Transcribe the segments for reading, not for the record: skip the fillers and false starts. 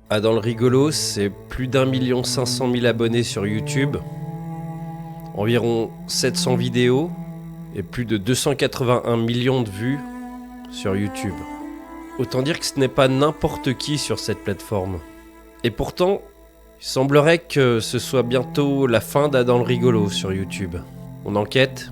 Adam le Rigolo, c'est plus d'1 500 000 abonnés sur YouTube, environ 700 vidéos et plus de 281 millions de vues sur YouTube. Autant dire que ce n'est pas n'importe qui sur cette plateforme. Et pourtant, il semblerait que ce soit bientôt la fin d'Adam le Rigolo sur YouTube. On enquête.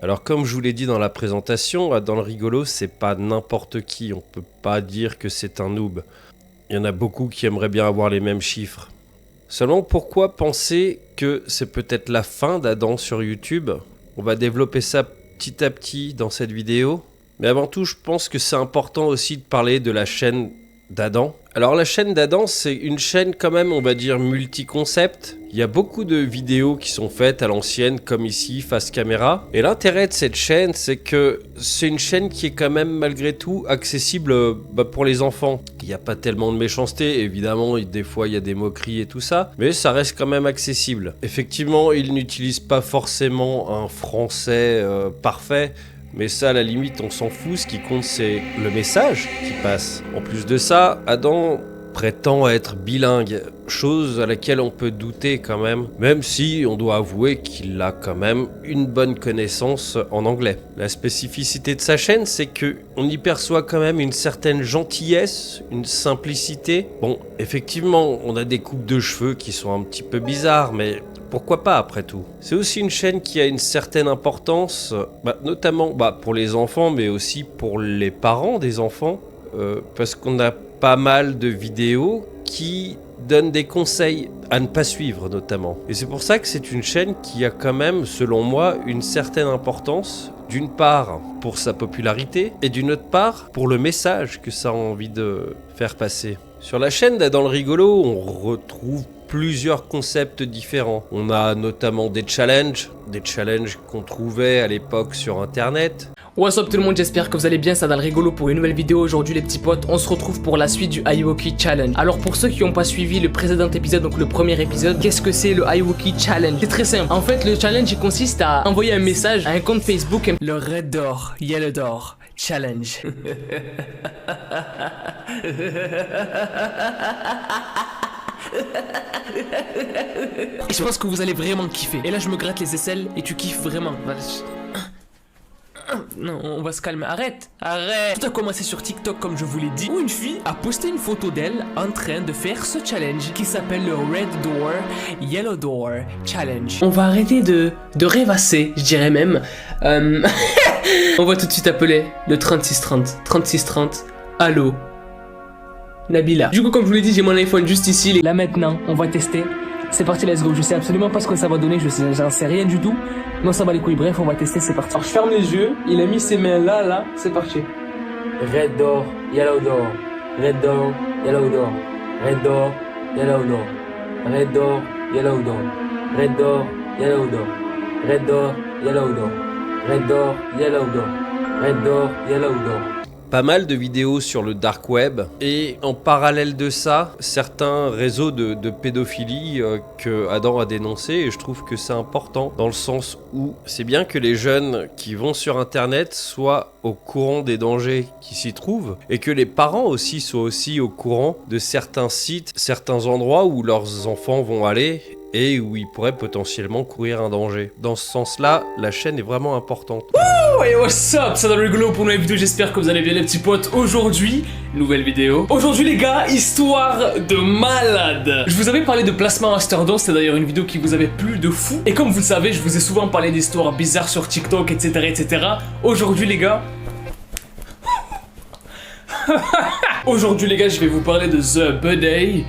Alors comme je vous l'ai dit dans la présentation, Adam le Rigolo, c'est pas n'importe qui, on peut pas dire que c'est un noob. Il y en a beaucoup qui aimeraient bien avoir les mêmes chiffres. Seulement pourquoi penser que c'est peut-être la fin d'Adam sur YouTube? On va développer ça petit à petit dans cette vidéo. Mais avant tout, je pense que c'est important aussi de parler de la chaîne d'Adam. Alors la chaîne d'Adam, c'est une chaîne quand même, on va dire, multi-concept. Il y a beaucoup de vidéos qui sont faites à l'ancienne, comme ici, face caméra. Et l'intérêt de cette chaîne, c'est que c'est une chaîne qui est quand même, malgré tout, accessible pour les enfants. Il n'y a pas tellement de méchanceté, évidemment, des fois il y a des moqueries et tout ça, mais ça reste quand même accessible. Effectivement, il n'utilise pas forcément un français parfait, mais ça, à la limite, on s'en fout. Ce qui compte, c'est le message qui passe. En plus de ça, Adam prétend être bilingue, chose à laquelle on peut douter quand même si on doit avouer qu'il a quand même une bonne connaissance en anglais. La spécificité de sa chaîne, c'est qu'on y perçoit quand même une certaine gentillesse, une simplicité. Bon, effectivement, on a des coupes de cheveux qui sont un petit peu bizarres, mais pourquoi pas après tout? C'est aussi une chaîne qui a une certaine importance, notamment pour les enfants, mais aussi pour les parents des enfants, parce qu'on a pas mal de vidéos qui donnent des conseils à ne pas suivre notamment. Et c'est pour ça que c'est une chaîne qui a quand même, selon moi, une certaine importance, d'une part pour sa popularité, et d'une autre part pour le message que ça a envie de faire passer. Sur la chaîne d'Adam le Rigolo, on retrouve plusieurs concepts différents. On a notamment des challenges qu'on trouvait à l'époque sur internet. What's up tout le monde, j'espère que vous allez bien, c'est Adam le Rigolo pour une nouvelle vidéo. Aujourd'hui les petits potes, on se retrouve pour la suite du iWalkie Challenge. Alors pour ceux qui n'ont pas suivi le précédent épisode, donc le premier épisode, qu'est-ce que c'est le iWalkie Challenge? C'est très simple. En fait le challenge il consiste à envoyer un message à un compte Facebook, le Red Door, Yellow Door Challenge. Et je pense que vous allez vraiment kiffer. Et là je me gratte les aisselles et tu kiffes vraiment. Non, on va se calmer. Arrête. Tout a commencé sur TikTok comme je vous l'ai dit, où une fille a posté une photo d'elle en train de faire ce challenge qui s'appelle le Red Door, Yellow Door Challenge. On va arrêter de rêvasser, je dirais même. On va tout de suite appeler le 3630. 3630. Allô Nabila. Du coup, comme je vous l'ai dit, j'ai mon iPhone juste ici. Là maintenant, on va tester. C'est parti, let's go. Je sais absolument pas ce que ça va donner, j'en sais rien du tout. Non, ça va les couilles. Bref, on va tester, c'est parti. Alors, je ferme les yeux. Il a mis ses mains là, c'est parti. Red Door, Yellow Door. Red Door, Yellow Door. Red Door, Yellow Door. Red Door, Yellow Door. Red Door, Yellow Door. Red Door, Yellow Door. Red Door, Yellow Door. Red Door, Yellow Door. Pas mal de vidéos sur le dark web et en parallèle de ça, certains réseaux de pédophilie que Adam a dénoncé, et je trouve que c'est important dans le sens où c'est bien que les jeunes qui vont sur internet soient au courant des dangers qui s'y trouvent et que les parents aussi soient aussi au courant de certains sites, certains endroits où leurs enfants vont aller et où ils pourraient potentiellement courir un danger. Dans ce sens-là, la chaîne est vraiment importante. Oh, et what's up, c'est Adam le Rigolo pour une nouvelle vidéo, j'espère que vous allez bien les petits potes. Aujourd'hui, nouvelle vidéo. Aujourd'hui les gars, histoire de malade. Je vous avais parlé de placement Mastodon, c'est d'ailleurs une vidéo qui vous avait plu de fou. Et comme vous le savez, je vous ai souvent parlé d'histoires bizarres sur TikTok, etc. Aujourd'hui les gars... Aujourd'hui les gars, je vais vous parler de The Buddy,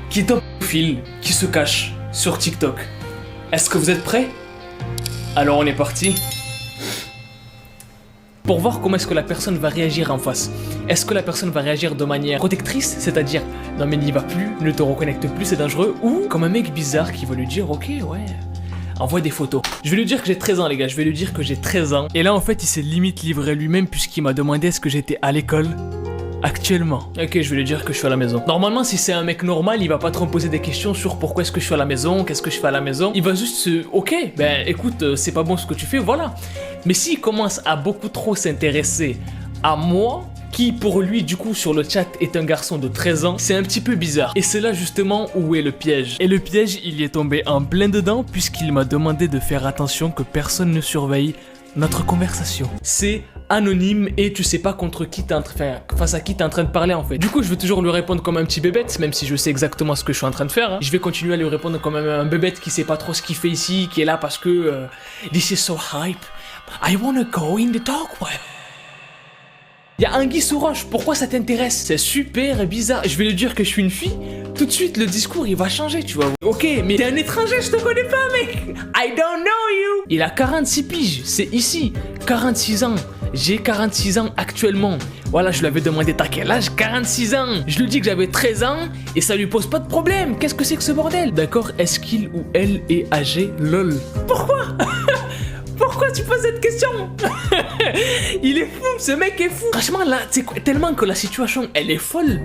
qui est un pédophile qui se cache sur TikTok. Est-ce que vous êtes prêts? Alors on est parti. pour voir comment est-ce que la personne va réagir en face. Est-ce que la personne va réagir de manière protectrice, c'est-à-dire non mais n'y va plus, ne te reconnecte plus, c'est dangereux, ou comme un mec bizarre qui va lui dire ok ouais, envoie des photos. Je vais lui dire que j'ai 13 ans les gars, je vais lui dire que j'ai 13 ans. Et là en fait il s'est limite livré lui-même puisqu'il m'a demandé est-ce que j'étais à l'école actuellement. Ok, je vais lui dire que je suis à la maison. Normalement, si c'est un mec normal, il va pas trop me poser des questions sur pourquoi est-ce que je suis à la maison, qu'est-ce que je fais à la maison. Il va juste se... Ok, ben écoute, c'est pas bon ce que tu fais, voilà. Mais s'il commence à beaucoup trop s'intéresser à moi, qui pour lui du coup sur le chat est un garçon de 13 ans, c'est un petit peu bizarre. Et c'est là justement où est le piège. Et le piège, il y est tombé en plein dedans puisqu'il m'a demandé de faire attention que personne ne surveille notre conversation. C'est anonyme et tu sais pas contre qui t'es face à qui t'es en train de parler en fait. Du coup, je vais toujours lui répondre comme un petit bébête, même si je sais exactement ce que je suis en train de faire. Hein. Je vais continuer à lui répondre comme un bébête qui sait pas trop ce qu'il fait ici, qui est là parce que this is so hype. I wanna go in the dark web. Y'a Anguille sous roche, pourquoi ça t'intéresse? C'est super bizarre. Je vais lui dire que je suis une fille, tout de suite le discours il va changer, tu vois. Ok, mais t'es un étranger, je te connais pas mec. I don't know you. Il a 46 piges, c'est ici. 46 ans, j'ai 46 ans actuellement. Voilà, je lui avais demandé t'as quel âge? 46 ans. Je lui dis que j'avais 13 ans et ça lui pose pas de problème. Qu'est-ce que c'est que ce bordel? D'accord, est-ce qu'il ou elle est âgé? Lol. Pourquoi? Pourquoi tu poses cette question? Il est fou, ce mec est fou. Franchement là, tu sais quoi, tellement que la situation elle est folle.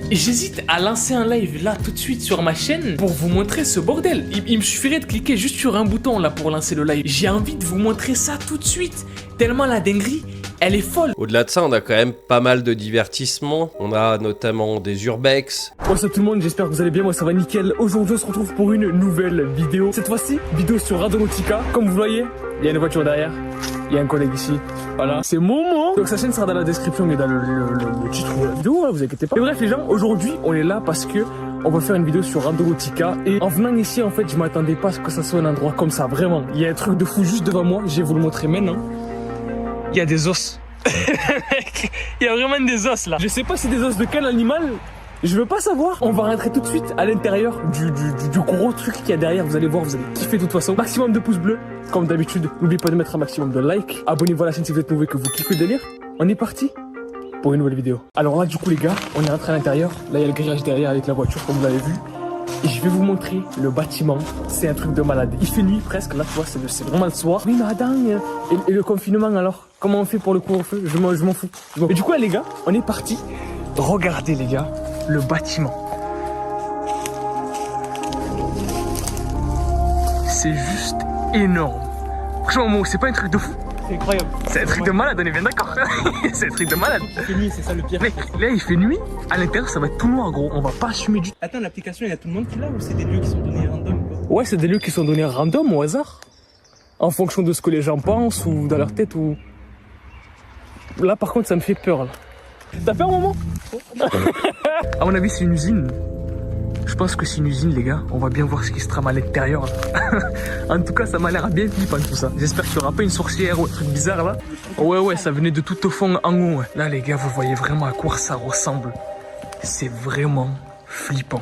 J'hésite à lancer un live là tout de suite sur ma chaîne pour vous montrer ce bordel. Il me suffirait de cliquer juste sur un bouton là pour lancer le live. J'ai envie de vous montrer ça tout de suite. Tellement la dinguerie, elle est folle. Au-delà de ça, on a quand même pas mal de divertissements. On a notamment des urbex. Bonsoir tout le monde, j'espère que vous allez bien, moi ça va nickel. Aujourd'hui on se retrouve pour une nouvelle vidéo. Cette fois-ci, vidéo sur Radonautica. Comme vous voyez, il y a une voiture derrière, il y a un collègue ici. Voilà, c'est Momo. Donc sa chaîne sera dans la description et dans le titre de la vidéo, hein, vous inquiétez pas. Et bref les gens, aujourd'hui on est là parce que on va faire une vidéo sur Radonautica. Et en venant ici en fait, je m'attendais pas à ce que ça soit un endroit comme ça, vraiment. Il y a un truc de fou juste devant moi, je vais vous le montrer maintenant. Il y a des os. Il y a vraiment des os là. Je sais pas si c'est des os de quel animal. Je veux pas savoir. On va rentrer tout de suite à l'intérieur du gros truc qu'il y a derrière. Vous allez voir, vous allez kiffer de toute façon. Maximum de pouces bleus. Comme d'habitude, n'oubliez pas de mettre un maximum de likes. Abonnez-vous à la chaîne si vous êtes nouveau et que vous kiffez le délire. On est parti pour une nouvelle vidéo. Alors là du coup les gars, on est rentré à l'intérieur. Là il y a le grillage derrière avec la voiture comme vous l'avez vu. Et je vais vous montrer le bâtiment. C'est un truc de malade. Il fait nuit presque. Là tu vois, c'est vraiment le soir. Oui mais attends, et le confinement alors? Comment on fait pour le couvre-feu? Je m'en fous. Et du coup là les gars, on est parti. Regardez les gars, le bâtiment. C'est juste énorme. Franchement, c'est pas un truc de fou. C'est incroyable. C'est un truc de malade, on est bien d'accord. C'est un truc de malade. Il fait nuit, c'est ça le pire. Mec, là il fait nuit. À l'intérieur, ça va être tout noir, gros. On va pas assumer du tout. Attends, l'application, il y a tout le monde qui l'a ou c'est des lieux qui sont donnés random quoi? Ouais, c'est des lieux qui sont donnés random au hasard. En fonction de ce que les gens pensent ou dans leur tête ou. Là par contre, ça me fait peur là. T'as peur, maman? À mon avis, c'est une usine. Je pense que c'est une usine, les gars. On va bien voir ce qui se trame à l'intérieur. En tout cas, ça m'a l'air bien flippant tout ça. J'espère qu'il n'y aura pas une sorcière ou un truc bizarre là. Ouais, ça venait de tout au fond en haut. Ouais. Là, les gars, vous voyez vraiment à quoi ça ressemble. C'est vraiment flippant.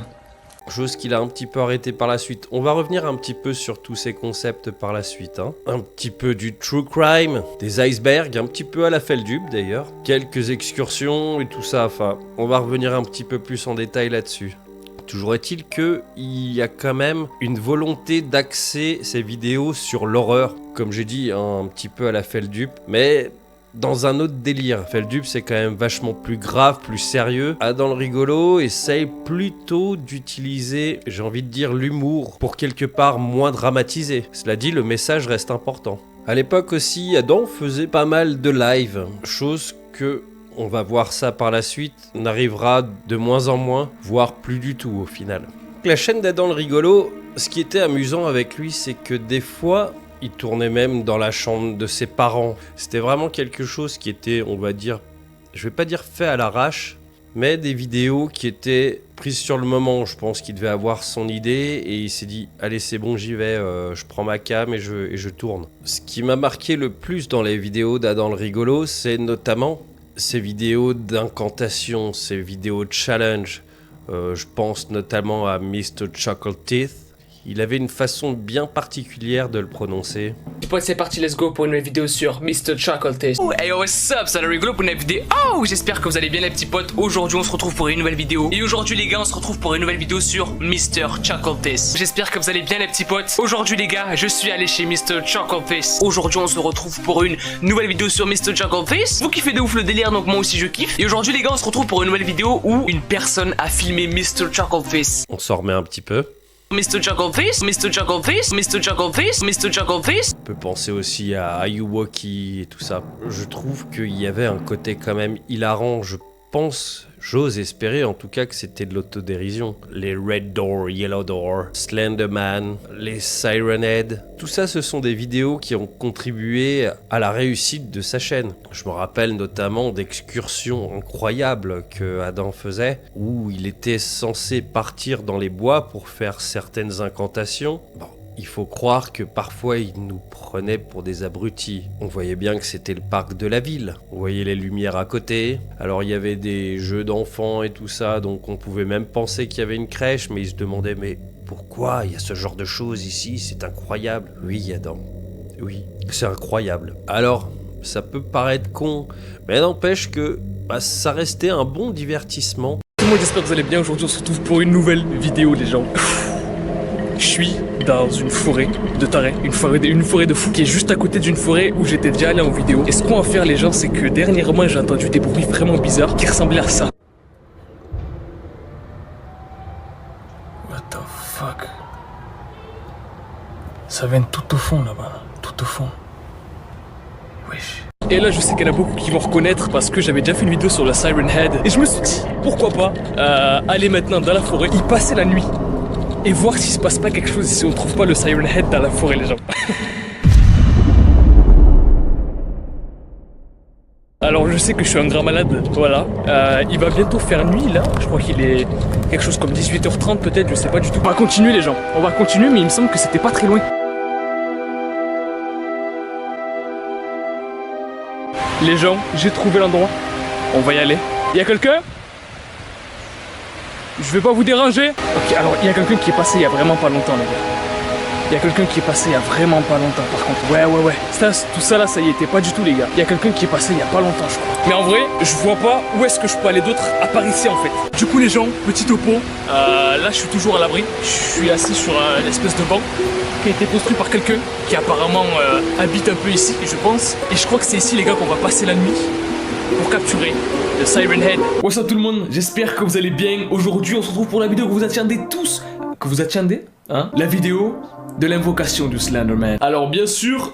Chose qu'il a un petit peu arrêté par la suite. On va revenir un petit peu sur tous ces concepts par la suite. Hein. Un petit peu du true crime, des icebergs, un petit peu à la Feldub d'ailleurs. Quelques excursions et tout ça. Enfin, on va revenir un petit peu plus en détail là-dessus. Toujours est-il qu'il y a quand même une volonté d'axer ces vidéos sur l'horreur. Comme j'ai dit, un petit peu à la Feldub. Mais dans un autre délire. Feldub c'est quand même vachement plus grave, plus sérieux. Dans le rigolo, essaye plutôt d'utiliser, j'ai envie de dire, l'humour pour quelque part moins dramatiser. Cela dit, le message reste important. À l'époque aussi, Adam faisait pas mal de live, chose que, on va voir ça par la suite, n'arrivera de moins en moins, voire plus du tout au final. La chaîne d'Adam le rigolo, ce qui était amusant avec lui, c'est que des fois, il tournait même dans la chambre de ses parents. C'était vraiment quelque chose qui était, on va dire, je vais pas dire fait à l'arrache, mais des vidéos qui étaient prises sur le moment. Je pense qu'il devait avoir son idée et il s'est dit « Allez, c'est bon, j'y vais, je prends ma cam et je tourne ». Ce qui m'a marqué le plus dans les vidéos d'Adam le rigolo, c'est notamment ces vidéos d'incantation, ces vidéos de challenge. Je pense notamment à Mr. Chuckle Teeth. Il avait une façon bien particulière de le prononcer. Les potes, c'est parti, let's go pour une nouvelle vidéo sur Mr. Chocolate Taste. Oh, hey, what's up, ça rigolo pour une nouvelle vidéo. Oh, j'espère que vous allez bien les petits potes. Aujourd'hui, on se retrouve pour une nouvelle vidéo. Et aujourd'hui, les gars, on se retrouve pour une nouvelle vidéo sur Mr. Chocolate Taste. J'espère que vous allez bien les petits potes. Aujourd'hui, les gars, je suis allé chez Mr. Chocolate Taste. Aujourd'hui, on se retrouve pour une nouvelle vidéo sur Mr. Chocolate Taste. Vous kiffez de ouf le délire, donc moi aussi je kiffe. Et aujourd'hui, les gars, on se retrouve pour une nouvelle vidéo où une personne a filmé Mr. Chocolate Taste. On s'en remet un petit peu. Mr. Chocolate Face, Mr. Chocolate Face, Mr. Chocolate Face, Mr. Chocolate Face. On peut penser aussi à Ayuwoki et tout ça. Je trouve qu'il y avait un côté quand même hilarant. Je pense, j'ose espérer en tout cas que c'était de l'autodérision. Les Red Door, Yellow Door, Slenderman, les Siren Head. Tout ça, ce sont des vidéos qui ont contribué à la réussite de sa chaîne. Je me rappelle notamment d'excursions incroyables que Adam faisait, où il était censé partir dans les bois pour faire certaines incantations. Bon, il faut croire que parfois il nous prenait pour des abrutis. On voyait bien que c'était le parc de la ville. On voyait les lumières à côté. Alors il y avait des jeux d'enfants et tout ça, donc on pouvait même penser qu'il y avait une crèche, mais il se demandait mais pourquoi il y a ce genre de choses ici? C'est incroyable. Oui, Adam. Oui, c'est incroyable. Alors, ça peut paraître con, mais n'empêche que ça restait un bon divertissement. Tout le monde, j'espère que vous allez bien. Aujourd'hui, on se retrouve pour une nouvelle vidéo, les gens. Je suis dans une forêt de tarés, une forêt de fous qui est juste à côté d'une forêt où j'étais déjà allé en vidéo. Et ce qu'on va faire, les gens, c'est que dernièrement, j'ai entendu des bruits vraiment bizarres qui ressemblaient à ça. What the fuck? Ça vient tout au fond là-bas, tout au fond. Wesh. Et là, je sais qu'il y en a beaucoup qui vont reconnaître parce que j'avais déjà fait une vidéo sur le Siren Head. Et je me suis dit, pourquoi pas aller maintenant dans la forêt, y passer la nuit et voir s'il se passe pas quelque chose, si on trouve pas le Siren Head dans la forêt, les gens. Alors je sais que je suis un grand malade, voilà. Il va bientôt faire nuit là, je crois qu'il est quelque chose comme 18h30 peut-être, je sais pas du tout. On va continuer les gens, on va continuer, mais il me semble que c'était pas très loin. Les gens, j'ai trouvé l'endroit, on va y aller. Y'a quelqu'un? Je vais pas vous déranger. Ok, alors il y a quelqu'un qui est passé il y a vraiment pas longtemps, les gars. Il y a quelqu'un qui est passé il y a vraiment pas longtemps, par contre. Ouais. Tout ça là, ça y était pas du tout, les gars. Il y a quelqu'un qui est passé il y a pas longtemps, je crois. Mais en vrai, je vois pas où est-ce que je peux aller d'autre à part ici, en fait. Du coup, les gens, petit topo. Là, je suis toujours à l'abri. Je suis assis sur une espèce de banc qui a été construit par quelqu'un qui apparemment habite un peu ici, je pense. Et je crois que c'est ici, les gars, qu'on va passer la nuit pour capturer le Siren Head. What's up tout le monde, j'espère que vous allez bien. Aujourd'hui on se retrouve pour la vidéo que vous attendez tous. Que vous attendez, hein? La vidéo de l'invocation du Slenderman. Alors bien sûr,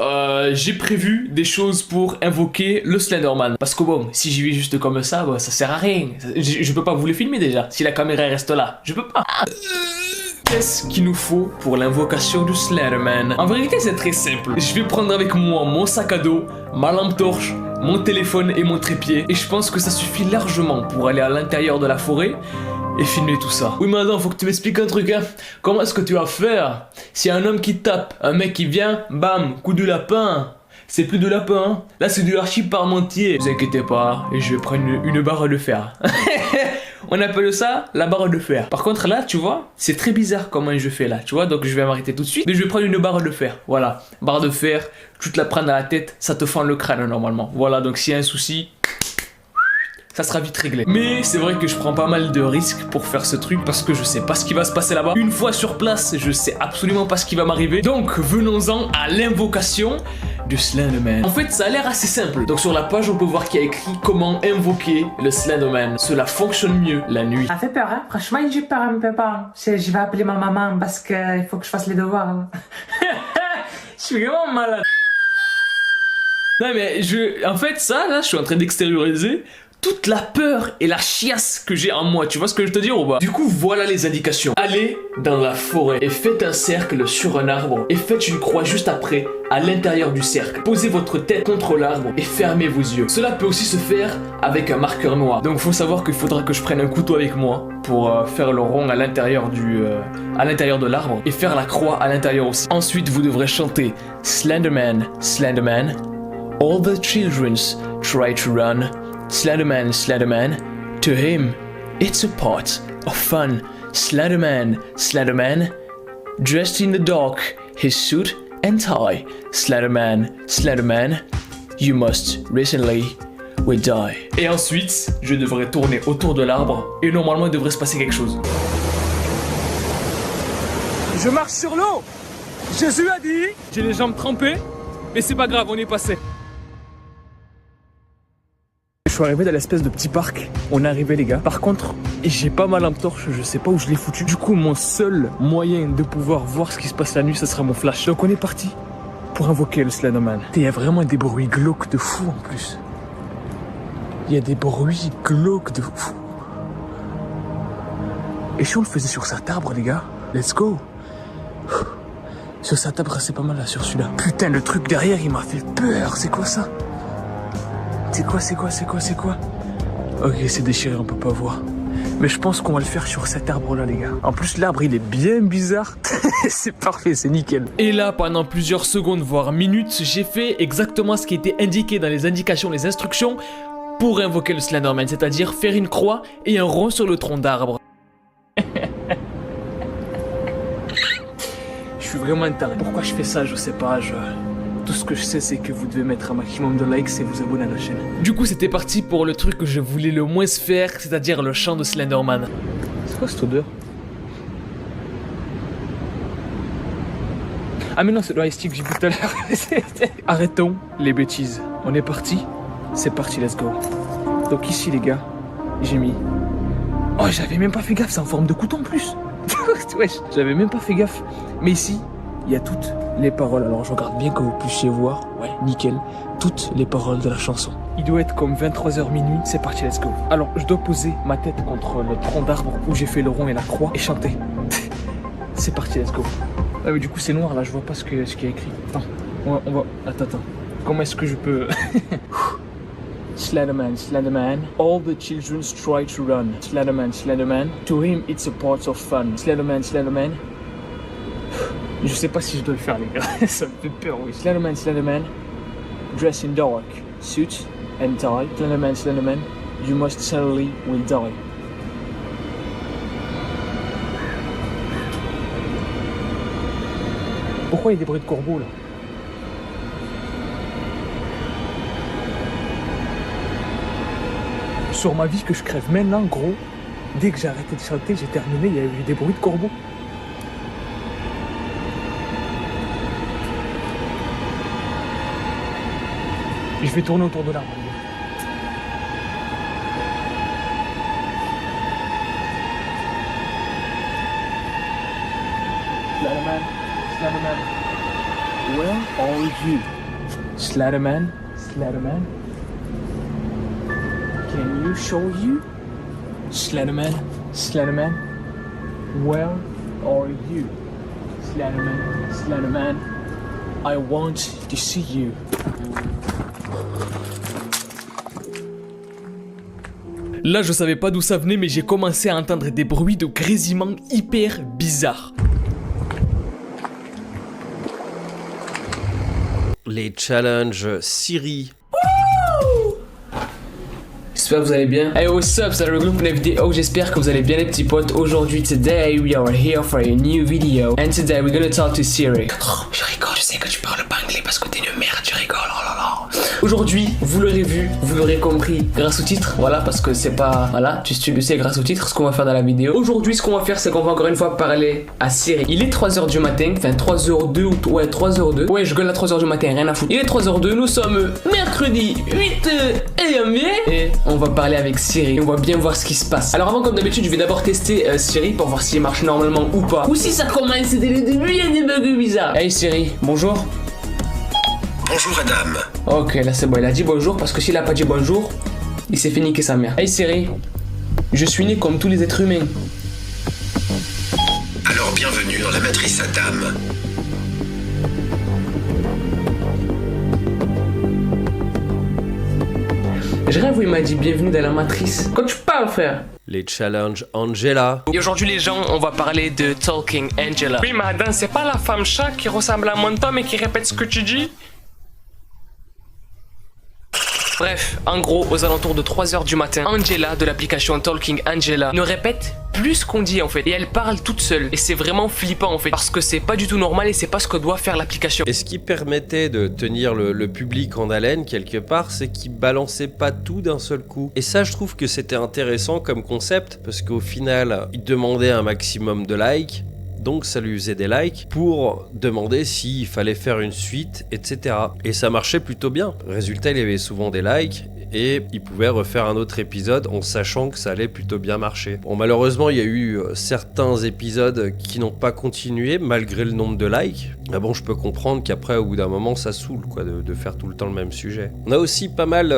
j'ai prévu des choses pour invoquer le Slenderman. Parce que bon, si j'y vais juste comme ça, ça sert à rien. Je peux pas vous les filmer déjà, si la caméra reste là. Je peux pas. Qu'est-ce qu'il nous faut pour l'invocation du Slenderman? En vérité c'est très simple. Je vais prendre avec moi mon sac à dos, ma lampe torche, mon téléphone et mon trépied. Et je pense que ça suffit largement pour aller à l'intérieur de la forêt et filmer tout ça. Oui mais attends, faut que tu m'expliques un truc hein. Comment est-ce que tu vas faire s'il y a un homme qui tape, un mec qui vient, bam, coup de lapin? C'est plus de lapin hein. Là c'est du archi parmentier. Vous inquiétez pas, et je vais prendre une barre de fer. On appelle ça la barre de fer. Par contre là, tu vois, c'est très bizarre comment je fais là, tu vois. Donc je vais m'arrêter tout de suite. Mais je vais prendre une barre de fer. Voilà, barre de fer, tu te la prends dans la tête, ça te fend le crâne normalement. Voilà, donc s'il y a un souci, ça sera vite réglé. Mais c'est vrai que je prends pas mal de risques pour faire ce truc parce que je sais pas ce qui va se passer là-bas. Une fois sur place, je sais absolument pas ce qui va m'arriver. Donc venons-en à l'invocation du Slenderman. En fait, ça a l'air assez simple. Donc sur la page, on peut voir qu'il y a écrit comment invoquer le Slenderman. Cela fonctionne mieux la nuit. Ça fait peur, hein. Franchement, j'ai peur un peu pas. Je vais appeler ma maman parce qu'il faut que je fasse les devoirs. Hein. Je suis vraiment malade. Non mais en fait ça là, je suis en train d'extérioriser toute la peur et la chiasse que j'ai en moi, tu vois ce que je te dis ou pas? Du coup, voilà les indications. Allez dans la forêt et faites un cercle sur un arbre et faites une croix juste après, à l'intérieur du cercle. Posez votre tête contre l'arbre et fermez vos yeux. Cela peut aussi se faire avec un marqueur noir. Donc faut savoir qu'il faudra que je prenne un couteau avec moi pour faire le rond à l'intérieur de l'arbre et faire la croix à l'intérieur aussi. Ensuite, vous devrez chanter Slenderman, Slenderman. All the childrens try to run. Slenderman, Slenderman, to him, it's a part of fun. Slenderman, Slenderman, dressed in the dark, his suit and tie. Slenderman, Slenderman, you must recently will die. Et ensuite, je devrais tourner autour de l'arbre et normalement il devrait se passer quelque chose. Je marche sur l'eau. Jésus a dit. J'ai les jambes trempées, mais c'est pas grave, on est passé. Je suis arrivé dans l'espèce de petit parc. On est arrivé les gars. Par contre, j'ai pas ma lampe torche, je sais pas où je l'ai foutu. Du coup, mon seul moyen de pouvoir voir ce qui se passe la nuit, ce sera mon flash. Donc on est parti pour invoquer le Slenderman. Il y a vraiment des bruits glauques de fou en plus. Il y a des bruits glauques de fou. Et si on le faisait sur cet arbre les gars? Let's go. Sur cet arbre c'est pas mal là, sur celui-là. Putain, le truc derrière il m'a fait peur. C'est quoi ça? C'est quoi? Ok, c'est déchiré, on peut pas voir. Mais je pense qu'on va le faire sur cet arbre-là, les gars. En plus, l'arbre, il est bien bizarre. C'est parfait, c'est nickel. Et là, pendant plusieurs secondes, voire minutes, j'ai fait exactement ce qui était indiqué dans les indications, les instructions pour invoquer le Slenderman, c'est-à-dire faire une croix et un rond sur le tronc d'arbre. Je suis vraiment taré. Pourquoi je fais ça, je sais pas. Tout ce que je sais, c'est que vous devez mettre un maximum de likes et vous abonner à la chaîne. Du coup, c'était parti pour le truc que je voulais le moins faire, c'est-à-dire le chant de Slenderman. C'est quoi cette odeur? Ah mais non, c'est le high stick que j'ai bu tout à l'heure. Arrêtons les bêtises. On est parti. C'est parti, let's go. Donc ici, les gars, j'ai mis... Oh, j'avais même pas fait gaffe, c'est en forme de couteau en plus. Wesh, j'avais même pas fait gaffe. Mais ici, il y a toutes les paroles. Alors je regarde bien que vous puissiez voir. Ouais, nickel. Toutes les paroles de la chanson. Il doit être comme 23h minuit. C'est parti, let's go. Alors je dois poser ma tête contre le tronc d'arbre où j'ai fait le rond et la croix et chanter. C'est parti, let's go. Ah mais du coup c'est noir là, je vois pas ce qu'il y a écrit. Attends, on va... Attends. Comment est-ce que je peux... Slenderman, Slenderman, all the children try to run. Slenderman, Slenderman, to him it's a part of fun. Slenderman, Slenderman. Je sais pas si je dois le faire les gars, ça me fait peur oui. Slenderman, Slenderman, dress in dark, suit and tie. Slenderman, Slenderman, you must certainly will die. Pourquoi il y a des bruits de corbeaux là? Sur ma vie que je crève maintenant, gros, dès que j'ai arrêté de chanter, j'ai terminé, il y a eu des bruits de corbeaux. Je vais tourner autour de l'arbre. Slenderman, Slenderman, where are you? Slenderman, Slenderman. Can you show you? Slenderman, Slenderman, where are you? Slenderman, Slenderman, I want to see you. Là, je savais pas d'où ça venait, mais j'ai commencé à entendre des bruits de grésillement hyper bizarres. Les challenges Siri. J'espère que vous allez bien. Hey, what's up, c'est le groupe de la vidéo. J'espère que vous allez bien les petits potes. Aujourd'hui, today, we are here for a new video. And today, we're gonna talk to Siri. Oh, je rigole, je sais que tu parles pas anglais parce que t'es une merde, tu rigoles, oh là là. Aujourd'hui, vous l'aurez vu, vous l'aurez compris grâce au titre. Voilà, parce que c'est pas... Voilà, tu le sais grâce au titre, ce qu'on va faire dans la vidéo. Aujourd'hui, ce qu'on va faire, c'est qu'on va encore une fois parler à Siri. Il est 3h du matin, enfin 3h02 ou... Ouais, 3h02. Ouais, je gueule à 3h du matin, rien à foutre. Il est 3h02, nous sommes mercredi 8 janvier. Et on va parler avec Siri. On va bien voir ce qui se passe. Alors avant, comme d'habitude, je vais d'abord tester Siri pour voir s'il marche normalement ou pas. Ou si ça commence, c'était le début, il y a des bugs bizarres. Hey Siri, bonjour. Bonjour Adam. Ok, là c'est bon, il a dit bonjour parce que s'il a pas dit bonjour, il s'est fait niquer sa mère. Hey Siri, je suis né comme tous les êtres humains. Alors bienvenue dans la matrice Adam. Je rêve où il m'a dit bienvenue dans la matrice. Quand tu parles frère. Les challenges Angela. Et aujourd'hui les gens, on va parler de Talking Angela. Oui madame, c'est pas la femme chat qui ressemble à mon Tom et qui répète ce que tu dis? Bref, en gros, aux alentours de 3h du matin, Angela de l'application Talking Angela ne répète plus qu'on dit en fait. Et elle parle toute seule. Et c'est vraiment flippant en fait. Parce que c'est pas du tout normal et c'est pas ce que doit faire l'application. Et ce qui permettait de tenir le public en haleine quelque part, c'est qu'il balançait pas tout d'un seul coup. Et ça, je trouve que c'était intéressant comme concept, parce qu'au final, il demandait un maximum de likes. Donc ça lui faisait des likes pour demander s'il fallait faire une suite, etc. Et ça marchait plutôt bien. Résultat, il y avait souvent des likes et il pouvait refaire un autre épisode en sachant que ça allait plutôt bien marcher. Bon, malheureusement, il y a eu certains épisodes qui n'ont pas continué malgré le nombre de likes. Mais bon, je peux comprendre qu'après, au bout d'un moment, ça saoule quoi, de faire tout le temps le même sujet. On a aussi pas mal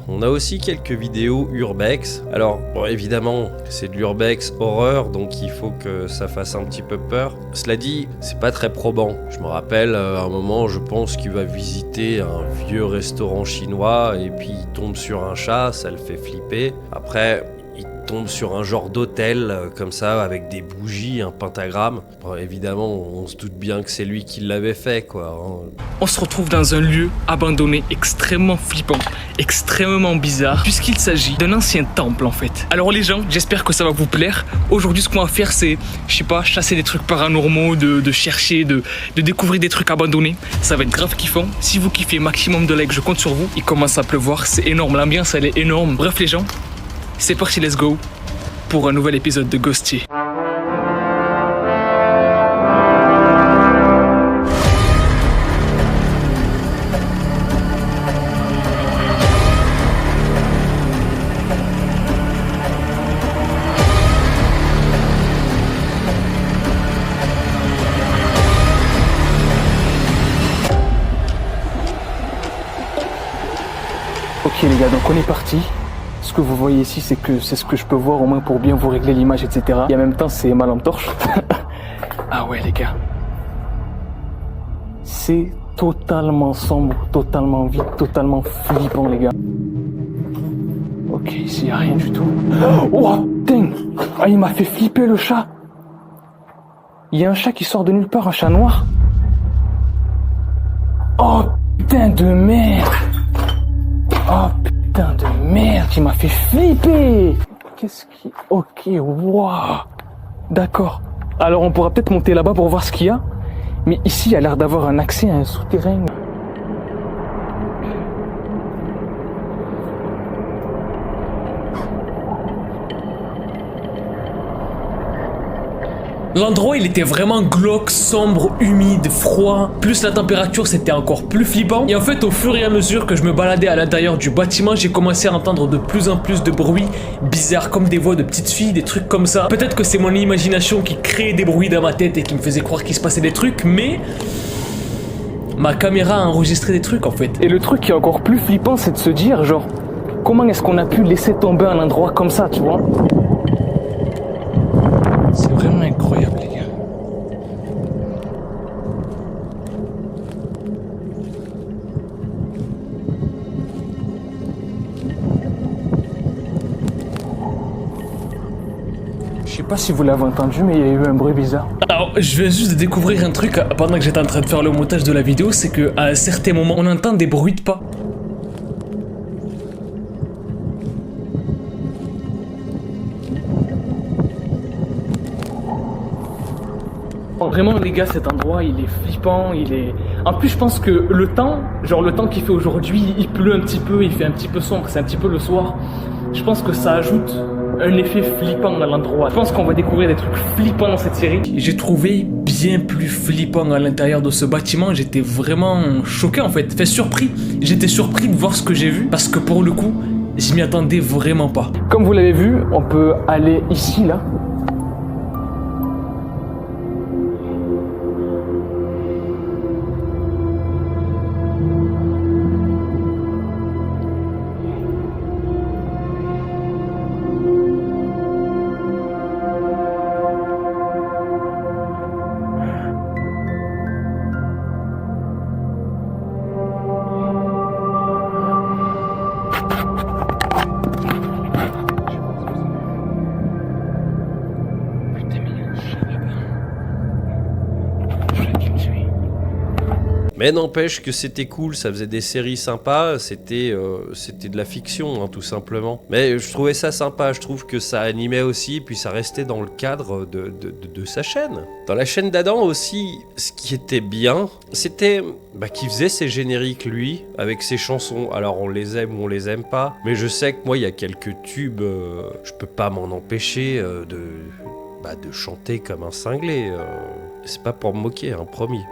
on a aussi quelques vidéos urbex. Alors, bon, évidemment, c'est de l'urbex horreur, donc il faut que ça fasse un petit peu peur. Cela dit, c'est pas très probant. Je me rappelle, à un moment, je pense qu'il va visiter un vieux restaurant chinois et puis il tombe sur un chat, ça le fait flipper. Après, il tombe sur un genre d'hôtel comme ça avec des bougies, un pentagramme. Bon, évidemment, on se doute bien que c'est lui qui l'avait fait, quoi. On se retrouve dans un lieu abandonné extrêmement flippant, extrêmement bizarre, puisqu'il s'agit d'un ancien temple en fait. Alors les gens, j'espère que ça va vous plaire. Aujourd'hui, ce qu'on va faire, c'est, je sais pas, chasser des trucs paranormaux, de chercher, de découvrir des trucs abandonnés. Ça va être grave kiffant. Si vous kiffez, maximum de likes, je compte sur vous. Il commence à pleuvoir, c'est énorme, l'ambiance elle est énorme. Bref les gens, c'est parti, let's go pour un nouvel épisode de Ghostier. Ok les gars, donc on est parti. Ce que vous voyez ici, c'est ce que je peux voir au moins pour bien vous régler l'image, etc. Et en même temps, c'est ma lampe torche. Ah ouais les gars. C'est totalement sombre, totalement vide, totalement flippant les gars. Ok, ici y a rien du tout. Oh putain. Ah, il m'a fait flipper le chat. Il y a un chat qui sort de nulle part, un chat noir. Oh putain de merde. Oh putain de merde, il m'a fait flipper. Qu'est-ce qui... Ok, waouh. D'accord. Alors on pourra peut-être monter là-bas pour voir ce qu'il y a. Mais ici, il y a l'air d'avoir un accès à un souterrain. L'endroit il était vraiment glauque, sombre, humide, froid. Plus la température c'était encore plus flippant. Et en fait au fur et à mesure que je me baladais à l'intérieur du bâtiment, j'ai commencé à entendre de plus en plus de bruits bizarres, comme des voix de petites filles, des trucs comme ça. Peut-être que c'est mon imagination qui créait des bruits dans ma tête et qui me faisait croire qu'il se passait des trucs, mais... ma caméra a enregistré des trucs en fait. Et le truc qui est encore plus flippant, c'est de se dire genre... comment est-ce qu'on a pu laisser tomber un endroit comme ça, tu vois? C'est vraiment incroyable les gars. Je sais pas si vous l'avez entendu, mais il y a eu un bruit bizarre. Alors, je viens juste de découvrir un truc pendant que j'étais en train de faire le montage de la vidéo, c'est que à un certain moment, on entend des bruits de pas. Vraiment les gars, cet endroit il est flippant, il est... En plus je pense que le temps qu'il fait aujourd'hui, il pleut un petit peu, il fait un petit peu sombre, c'est un petit peu le soir. Je pense que ça ajoute un effet flippant dans l'endroit. Je pense qu'on va découvrir des trucs flippants dans cette série. J'ai trouvé bien plus flippant à l'intérieur de ce bâtiment, j'étais vraiment choqué en fait, surpris. J'étais surpris de voir ce que j'ai vu, parce que pour le coup, je m'y attendais vraiment pas. Comme vous l'avez vu, on peut aller ici là. Mais n'empêche que c'était cool, ça faisait des séries sympas, c'était de la fiction, hein, tout simplement. Mais je trouvais ça sympa, je trouve que ça animait aussi, puis ça restait dans le cadre de sa chaîne. Dans la chaîne d'Adam aussi, ce qui était bien, c'était qu'il faisait ses génériques, lui, avec ses chansons. Alors on les aime ou on les aime pas, mais je sais que moi, il y a quelques tubes, je peux pas m'en empêcher de chanter comme un cinglé. C'est pas pour me moquer, hein, promis.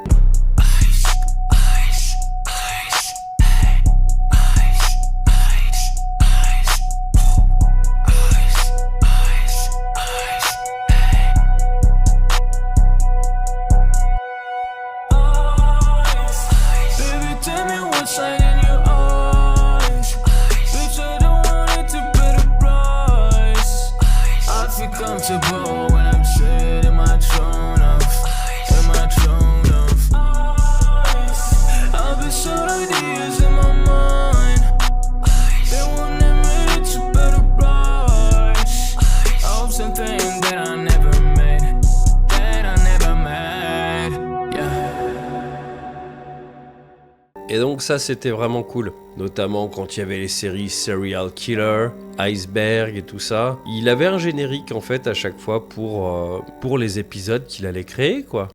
Et donc ça c'était vraiment cool, notamment quand il y avait les séries Serial Killer, Iceberg et tout ça. Il avait un générique en fait à chaque fois pour les épisodes qu'il allait créer quoi.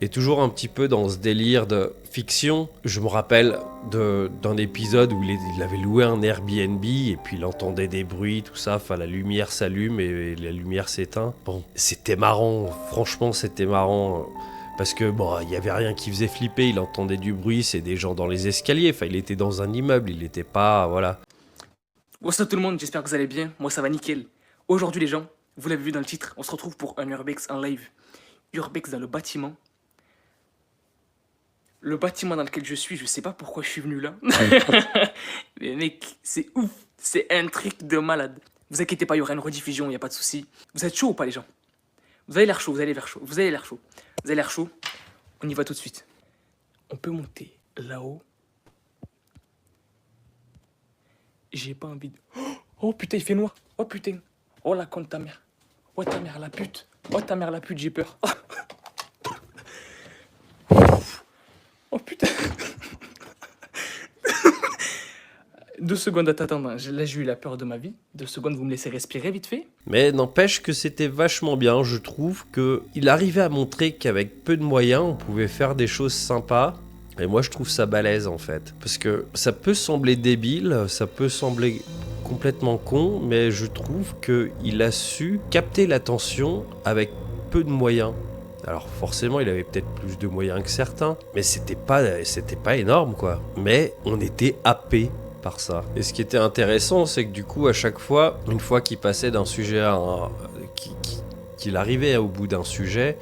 Et toujours un petit peu dans ce délire de fiction. Je me rappelle d'un épisode où il avait loué un Airbnb et puis il entendait des bruits, tout ça. Enfin, la lumière s'allume et la lumière s'éteint. Bon, c'était marrant. Franchement, c'était marrant. Parce que bon, il n'y avait rien qui faisait flipper. Il entendait du bruit, c'est des gens dans les escaliers. Enfin, il était dans un immeuble, il n'était pas... Voilà. What's up tout le monde, j'espère que vous allez bien. Moi, ça va nickel. Aujourd'hui, les gens, vous l'avez vu dans le titre, on se retrouve pour un Urbex en live. Urbex dans le bâtiment. Le bâtiment dans lequel je suis, je sais pas pourquoi je suis venu là. Mais mec, c'est ouf. C'est un truc de malade. Vous inquiétez pas, il y aura une rediffusion, il n'y a pas de souci. Vous êtes chaud ou pas les gens? Vous avez l'air chaud, vous avez l'air chaud, vous avez l'air chaud. Vous avez l'air chaud. On y va tout de suite. On peut monter là-haut. J'ai pas envie de... Oh putain, il fait noir. Oh putain. Oh la con de ta mère. Oh ta mère la pute. Oh ta mère la pute, j'ai peur. Oh putain. 2 secondes à t'attendre. Là, j'ai eu la peur de ma vie. 2 secondes, vous me laissez respirer vite fait. Mais n'empêche que c'était vachement bien. Je trouve qu'il arrivait à montrer qu'avec peu de moyens, on pouvait faire des choses sympas. Et moi, je trouve ça balèze, en fait. Parce que ça peut sembler débile, ça peut sembler complètement con, mais je trouve qu'il a su capter l'attention avec peu de moyens. Alors forcément, il avait peut-être plus de moyens que certains, mais c'était pas énorme, quoi. Mais on était happé par ça. Et ce qui était intéressant, c'est que du coup, à chaque fois, une fois qu'il passait d'un sujet à un... qu'il arrivait au bout d'un sujet,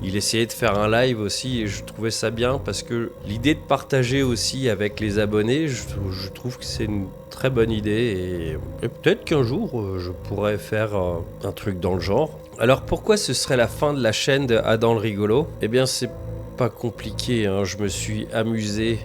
il essayait de faire un live aussi, et je trouvais ça bien, parce que l'idée de partager aussi avec les abonnés, je trouve que c'est une très bonne idée, et peut-être qu'un jour, je pourrais faire un truc dans le genre. Alors pourquoi ce serait la fin de la chaîne de Adam le rigolo? Eh bien c'est pas compliqué, hein. Je me suis amusé,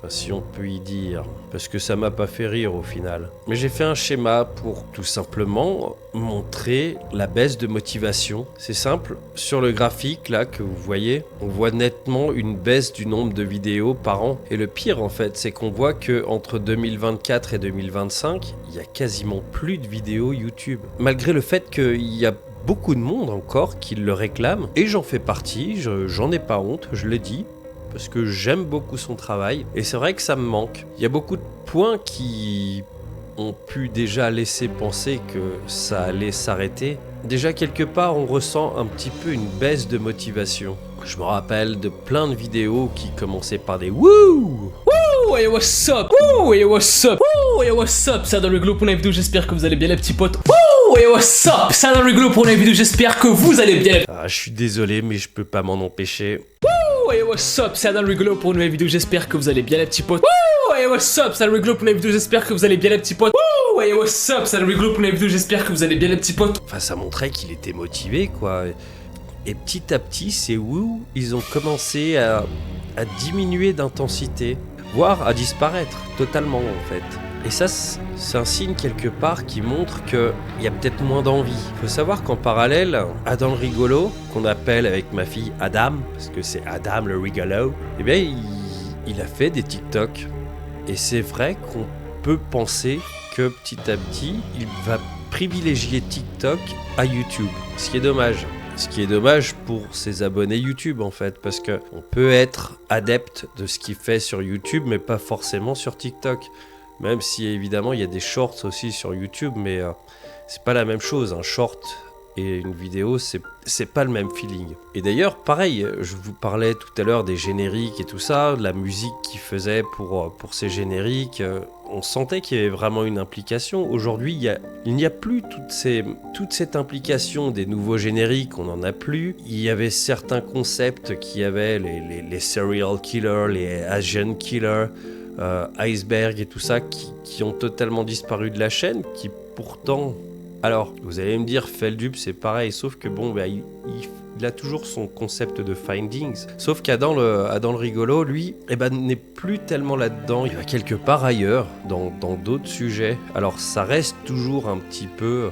si on peut y dire, parce que ça m'a pas fait rire au final. Mais j'ai fait un schéma pour tout simplement montrer la baisse de motivation. C'est simple, sur le graphique là que vous voyez, on voit nettement une baisse du nombre de vidéos par an. Et le pire en fait, c'est qu'on voit que entre 2024 et 2025, il y a quasiment plus de vidéos YouTube. Malgré le fait qu'il y a beaucoup de monde encore qui le réclame, et j'en fais partie, j'en ai pas honte, je le dis, parce que j'aime beaucoup son travail, et c'est vrai que ça me manque. Il y a beaucoup de points qui ont pu déjà laisser penser que ça allait s'arrêter. Déjà quelque part, on ressent un petit peu une baisse de motivation. Je me rappelle de plein de vidéos qui commençaient par des wouh! Wouh, hey what's up? Wouh, hey what's up? Wouh, hey what's up? Ça dans le glow pour la vidéo, j'espère que vous allez bien les petits potes. Wouh, hey what's up? Ça dans le glow pour la vidéo, j'espère que vous allez bien. Ah, je suis désolé, mais je peux pas m'en empêcher. Wouh, hey what's up? C'est Adam Rigolo pour une nouvelle vidéo, j'espère que vous allez bien les petits potes. Wouh, hey what's up? C'est Adam Rigolo pour une nouvelle vidéo, j'espère que vous allez bien les petits potes. Wouh, Ouais, what's up, salut rigolo pour la vidéo, j'espère que vous allez bien les petits potes. Enfin, ça montrait qu'il était motivé, quoi. Et petit à petit, c'est où ils ont commencé à diminuer d'intensité, voire à disparaître totalement, en fait. Et ça, c'est un signe quelque part qui montre qu'il y a peut-être moins d'envie. Il faut savoir qu'en parallèle, Adam le rigolo, qu'on appelle avec ma fille Adam, parce que c'est Adam le rigolo, eh bien, il a fait des TikTok. Et c'est vrai qu'on peut penser que petit à petit, il va privilégier TikTok à YouTube. Ce qui est dommage. Ce qui est dommage pour ses abonnés YouTube en fait, parce qu'on peut être adepte de ce qu'il fait sur YouTube, mais pas forcément sur TikTok. Même si évidemment il y a des shorts aussi sur YouTube, mais c'est pas la même chose. Un short et une vidéo, c'est pas le même feeling. Et d'ailleurs, pareil, je vous parlais tout à l'heure des génériques et tout ça, de la musique qu'il faisait pour ces génériques. On sentait qu'il y avait vraiment une implication. Aujourd'hui, il n'y a plus toute cette implication des nouveaux génériques, on n'en a plus. Il y avait certains concepts qui avaient les serial killers, les agent killers, Iceberg et tout ça, qui ont totalement disparu de la chaîne, qui pourtant... Alors, vous allez me dire, Feldup, c'est pareil, sauf que bon, bah, il a toujours son concept de findings. Sauf qu'Adam le rigolo, lui, eh ben, n'est plus tellement là-dedans. Il va quelque part ailleurs, dans d'autres sujets. Alors, ça reste toujours un petit peu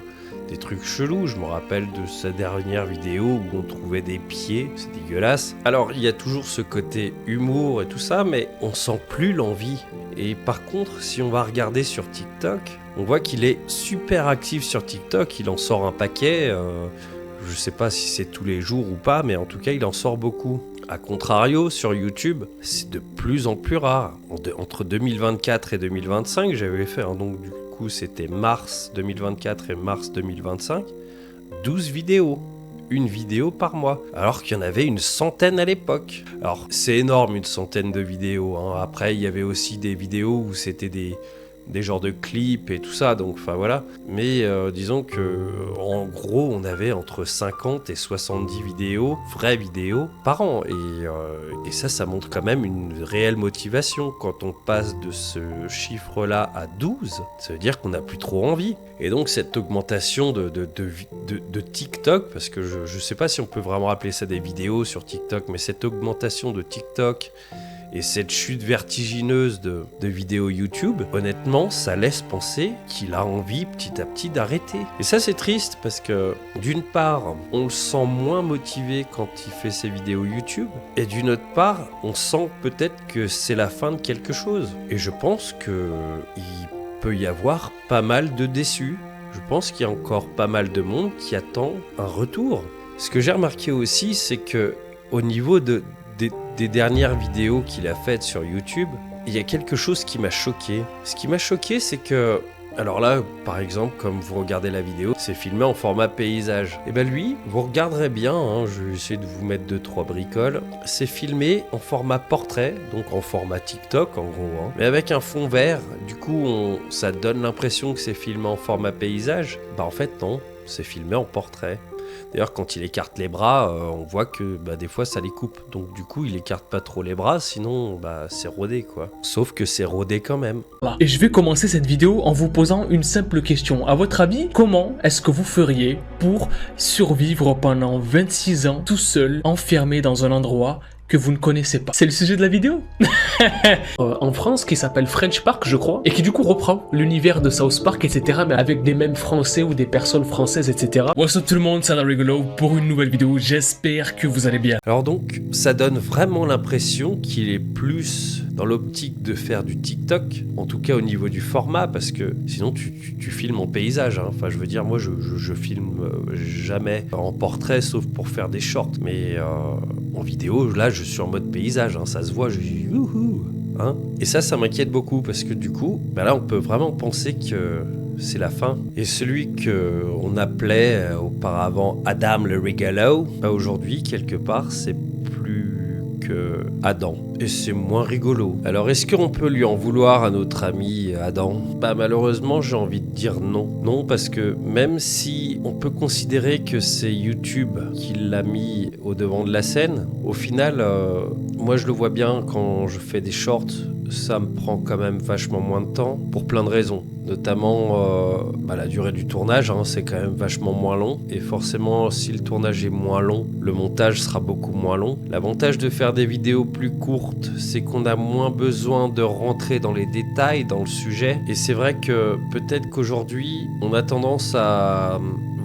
des trucs chelous. Je me rappelle de sa dernière vidéo où on trouvait des pieds, c'est dégueulasse. Alors, il y a toujours ce côté humour et tout ça, mais on sent plus l'envie. Et par contre, si on va regarder sur TikTok, on voit qu'il est super actif sur TikTok, il en sort un paquet, je sais pas si c'est tous les jours ou pas, mais en tout cas il en sort beaucoup. A contrario, sur YouTube, c'est de plus en plus rare. Entre 2024 et 2025, j'avais fait, donc du coup c'était mars 2024 et mars 2025, 12 vidéos. Une vidéo par mois, alors qu'il y en avait une centaine à l'époque. Alors c'est énorme, une centaine de vidéos, hein. Après il y avait aussi des vidéos où c'était des genres de clips et tout ça, donc enfin voilà. Mais disons que en gros on avait entre 50 et 70 vidéos, vraies vidéos, par an. Et ça montre quand même une réelle motivation. Quand on passe de ce chiffre-là à 12, ça veut dire qu'on n'a plus trop envie. Et donc cette augmentation de TikTok, parce que je sais pas si on peut vraiment appeler ça des vidéos sur TikTok, mais cette augmentation de TikTok et cette chute vertigineuse de vidéos YouTube, honnêtement, ça laisse penser qu'il a envie petit à petit d'arrêter. Et ça, c'est triste parce que, d'une part, on le sent moins motivé quand il fait ses vidéos YouTube, et d'une autre part, on sent peut-être que c'est la fin de quelque chose. Et je pense qu'il peut y avoir pas mal de déçus. Je pense qu'il y a encore pas mal de monde qui attend un retour. Ce que j'ai remarqué aussi, c'est que au niveau des dernières vidéos qu'il a faites sur YouTube, il y a quelque chose qui m'a choqué. Ce qui m'a choqué, c'est que... Alors là, par exemple, comme vous regardez la vidéo, c'est filmé en format paysage. Et ben lui, vous regarderez bien, je vais essayer de vous mettre 2-3 bricoles, c'est filmé en format portrait, donc en format TikTok en gros, mais avec un fond vert. Du coup, ça donne l'impression que c'est filmé en format paysage. Bah en fait non, c'est filmé en portrait. D'ailleurs, quand il écarte les bras, on voit que des fois ça les coupe. Donc du coup, il écarte pas trop les bras, sinon c'est rodé quoi. Sauf que c'est rodé quand même. Et je vais commencer cette vidéo en vous posant une simple question. À votre avis, comment est-ce que vous feriez pour survivre pendant 26 ans tout seul, enfermé dans un endroit que vous ne connaissez pas? C'est le sujet de la vidéo. En France, qui s'appelle French Park, je crois, et qui du coup reprend l'univers de South Park, etc., mais avec des mèmes français ou des personnes françaises, etc. What's up tout le monde, c'est Adam Rigolo pour une nouvelle vidéo, j'espère que vous allez bien. Alors donc, ça donne vraiment l'impression qu'il est plus dans l'optique de faire du TikTok, en tout cas au niveau du format, parce que sinon tu filmes en paysage, Enfin je veux dire, moi je filme jamais en portrait, sauf pour faire des shorts, mais en vidéo, là je suis en mode paysage, ça se voit, je dis youhou, Et ça m'inquiète beaucoup, parce que du coup, là on peut vraiment penser que c'est la fin. Et celui qu'on appelait auparavant Adam le rigolo, aujourd'hui quelque part c'est plus que Adam. Et c'est moins rigolo. Alors est-ce qu'on peut lui en vouloir à notre ami Adam? Malheureusement j'ai envie de dire non. Non, parce que même si on peut considérer que c'est YouTube qui l'a mis au devant de la scène, au final, moi je le vois bien quand je fais des shorts ça me prend quand même vachement moins de temps pour plein de raisons. Notamment la durée du tournage, hein, c'est quand même vachement moins long. Et forcément, si le tournage est moins long, le montage sera beaucoup moins long. L'avantage de faire des vidéos plus courtes, c'est qu'on a moins besoin de rentrer dans les détails, dans le sujet. Et c'est vrai que peut-être qu'aujourd'hui, on a tendance à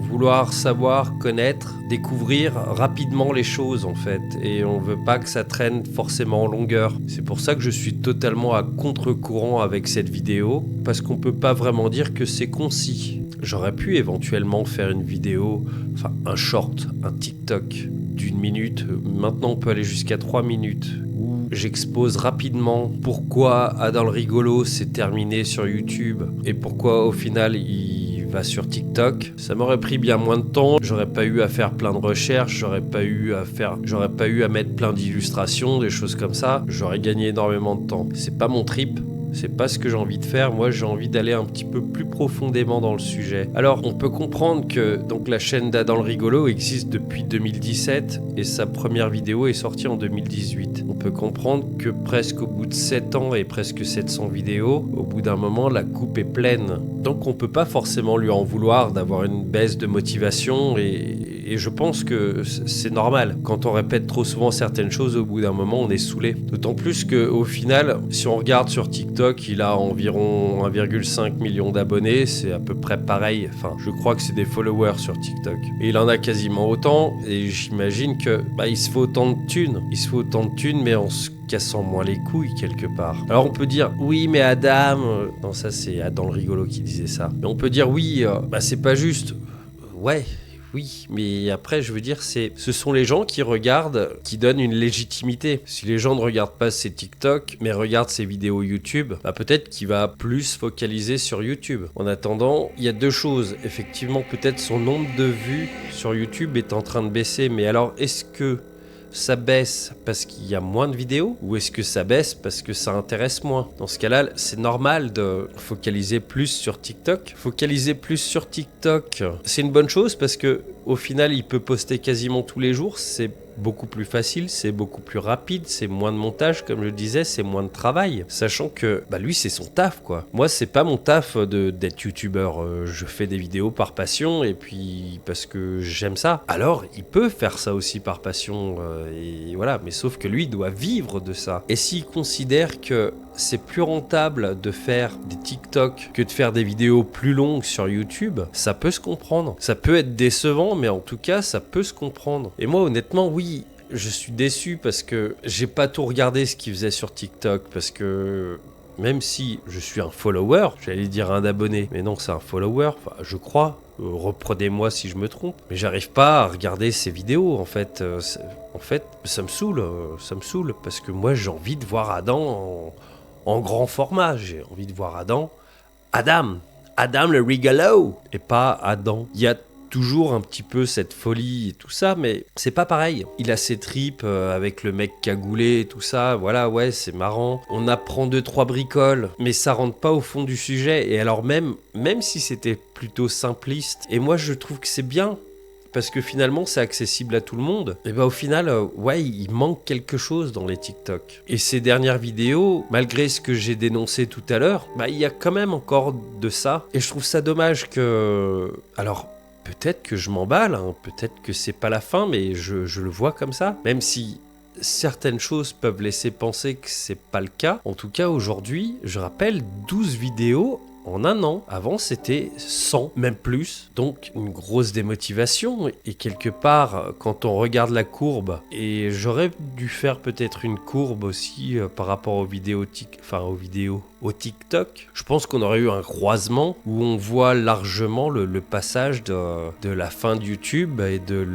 vouloir savoir, connaître, découvrir rapidement les choses en fait, et on veut pas que ça traîne forcément en longueur. C'est pour ça que je suis totalement à contre-courant avec cette vidéo, parce qu'on peut pas vraiment dire que c'est concis. J'aurais pu éventuellement faire une vidéo, enfin un short, un TikTok d'une minute, maintenant on peut aller jusqu'à 3 minutes, où j'expose rapidement pourquoi Adam le rigolo s'est terminé sur YouTube, et pourquoi au final il va sur TikTok. Ça m'aurait pris bien moins de temps, j'aurais pas eu à faire plein de recherches, j'aurais pas eu à mettre plein d'illustrations, des choses comme ça, j'aurais gagné énormément de temps. C'est pas mon trip. C'est pas ce que j'ai envie de faire, moi j'ai envie d'aller un petit peu plus profondément dans le sujet. Alors on peut comprendre que donc, la chaîne d'Adam le rigolo existe depuis 2017 et sa première vidéo est sortie en 2018. On peut comprendre que presque au bout de 7 ans et presque 700 vidéos, au bout d'un moment la coupe est pleine. Donc on peut pas forcément lui en vouloir d'avoir une baisse de motivation et je pense que c'est normal. Quand on répète trop souvent certaines choses, au bout d'un moment on est saoulé. D'autant plus qu'au final, si on regarde sur TikTok, il a environ 1,5 million d'abonnés, c'est à peu près pareil, enfin je crois que c'est des followers sur TikTok. Et il en a quasiment autant, et j'imagine que il se fait autant de thunes, mais en se cassant moins les couilles quelque part. Alors on peut dire, oui mais Adam, non ça c'est Adam le rigolo qui disait ça, mais on peut dire oui, c'est pas juste, ouais. Oui, mais après, je veux dire, ce sont les gens qui regardent, qui donnent une légitimité. Si les gens ne regardent pas ses TikTok, mais regardent ses vidéos YouTube, peut-être qu'il va plus se focaliser sur YouTube. En attendant, il y a deux choses. Effectivement, peut-être son nombre de vues sur YouTube est en train de baisser, mais alors, est-ce que ça baisse parce qu'il y a moins de vidéos ou est-ce que ça baisse parce que ça intéresse moins? Dans ce cas-là, c'est normal de focaliser plus sur TikTok. Focaliser plus sur TikTok, c'est une bonne chose parce que au final, il peut poster quasiment tous les jours. C'est beaucoup plus facile, c'est beaucoup plus rapide, c'est moins de montage, comme je le disais, c'est moins de travail. Sachant que lui, c'est son taf, quoi. Moi, c'est pas mon taf d'être youtubeur. Je fais des vidéos par passion et puis parce que j'aime ça. Alors, il peut faire ça aussi par passion et voilà. Mais sauf que lui, il doit vivre de ça. Et s'il considère que c'est plus rentable de faire des TikTok que de faire des vidéos plus longues sur YouTube, ça peut se comprendre. Ça peut être décevant, mais en tout cas, ça peut se comprendre. Et moi, honnêtement, oui, je suis déçu parce que j'ai pas tout regardé ce qu'il faisait sur TikTok, parce que même si je suis un follower, j'allais dire un abonné, mais non, c'est un follower, enfin, je crois. Reprenez-moi si je me trompe, mais j'arrive pas à regarder ces vidéos en fait. Ça me saoule parce que moi j'ai envie de voir Adam en grand format. J'ai envie de voir Adam le rigolo, et pas Adam. Il y a toujours un petit peu cette folie et tout ça, mais c'est pas pareil. Il a ses tripes avec le mec cagoulé et tout ça, voilà, ouais, c'est marrant. On apprend 2-3 bricoles, mais ça rentre pas au fond du sujet. Et alors même si c'était plutôt simpliste, et moi je trouve que c'est bien, parce que finalement c'est accessible à tout le monde, et au final, il manque quelque chose dans les TikTok. Et ces dernières vidéos, malgré ce que j'ai dénoncé tout à l'heure, il y a quand même encore de ça. Et je trouve ça dommage que... Alors, peut-être que je m'emballe, peut-être que c'est pas la fin, mais je le vois comme ça. Même si certaines choses peuvent laisser penser que c'est pas le cas. En tout cas, aujourd'hui, je rappelle 12 vidéos en un an. Avant, c'était 100, même plus. Donc, une grosse démotivation. Et quelque part, quand on regarde la courbe, et j'aurais dû faire peut-être une courbe aussi par rapport aux vidéos, au TikTok, je pense qu'on aurait eu un croisement où on voit largement le passage de la fin de YouTube et de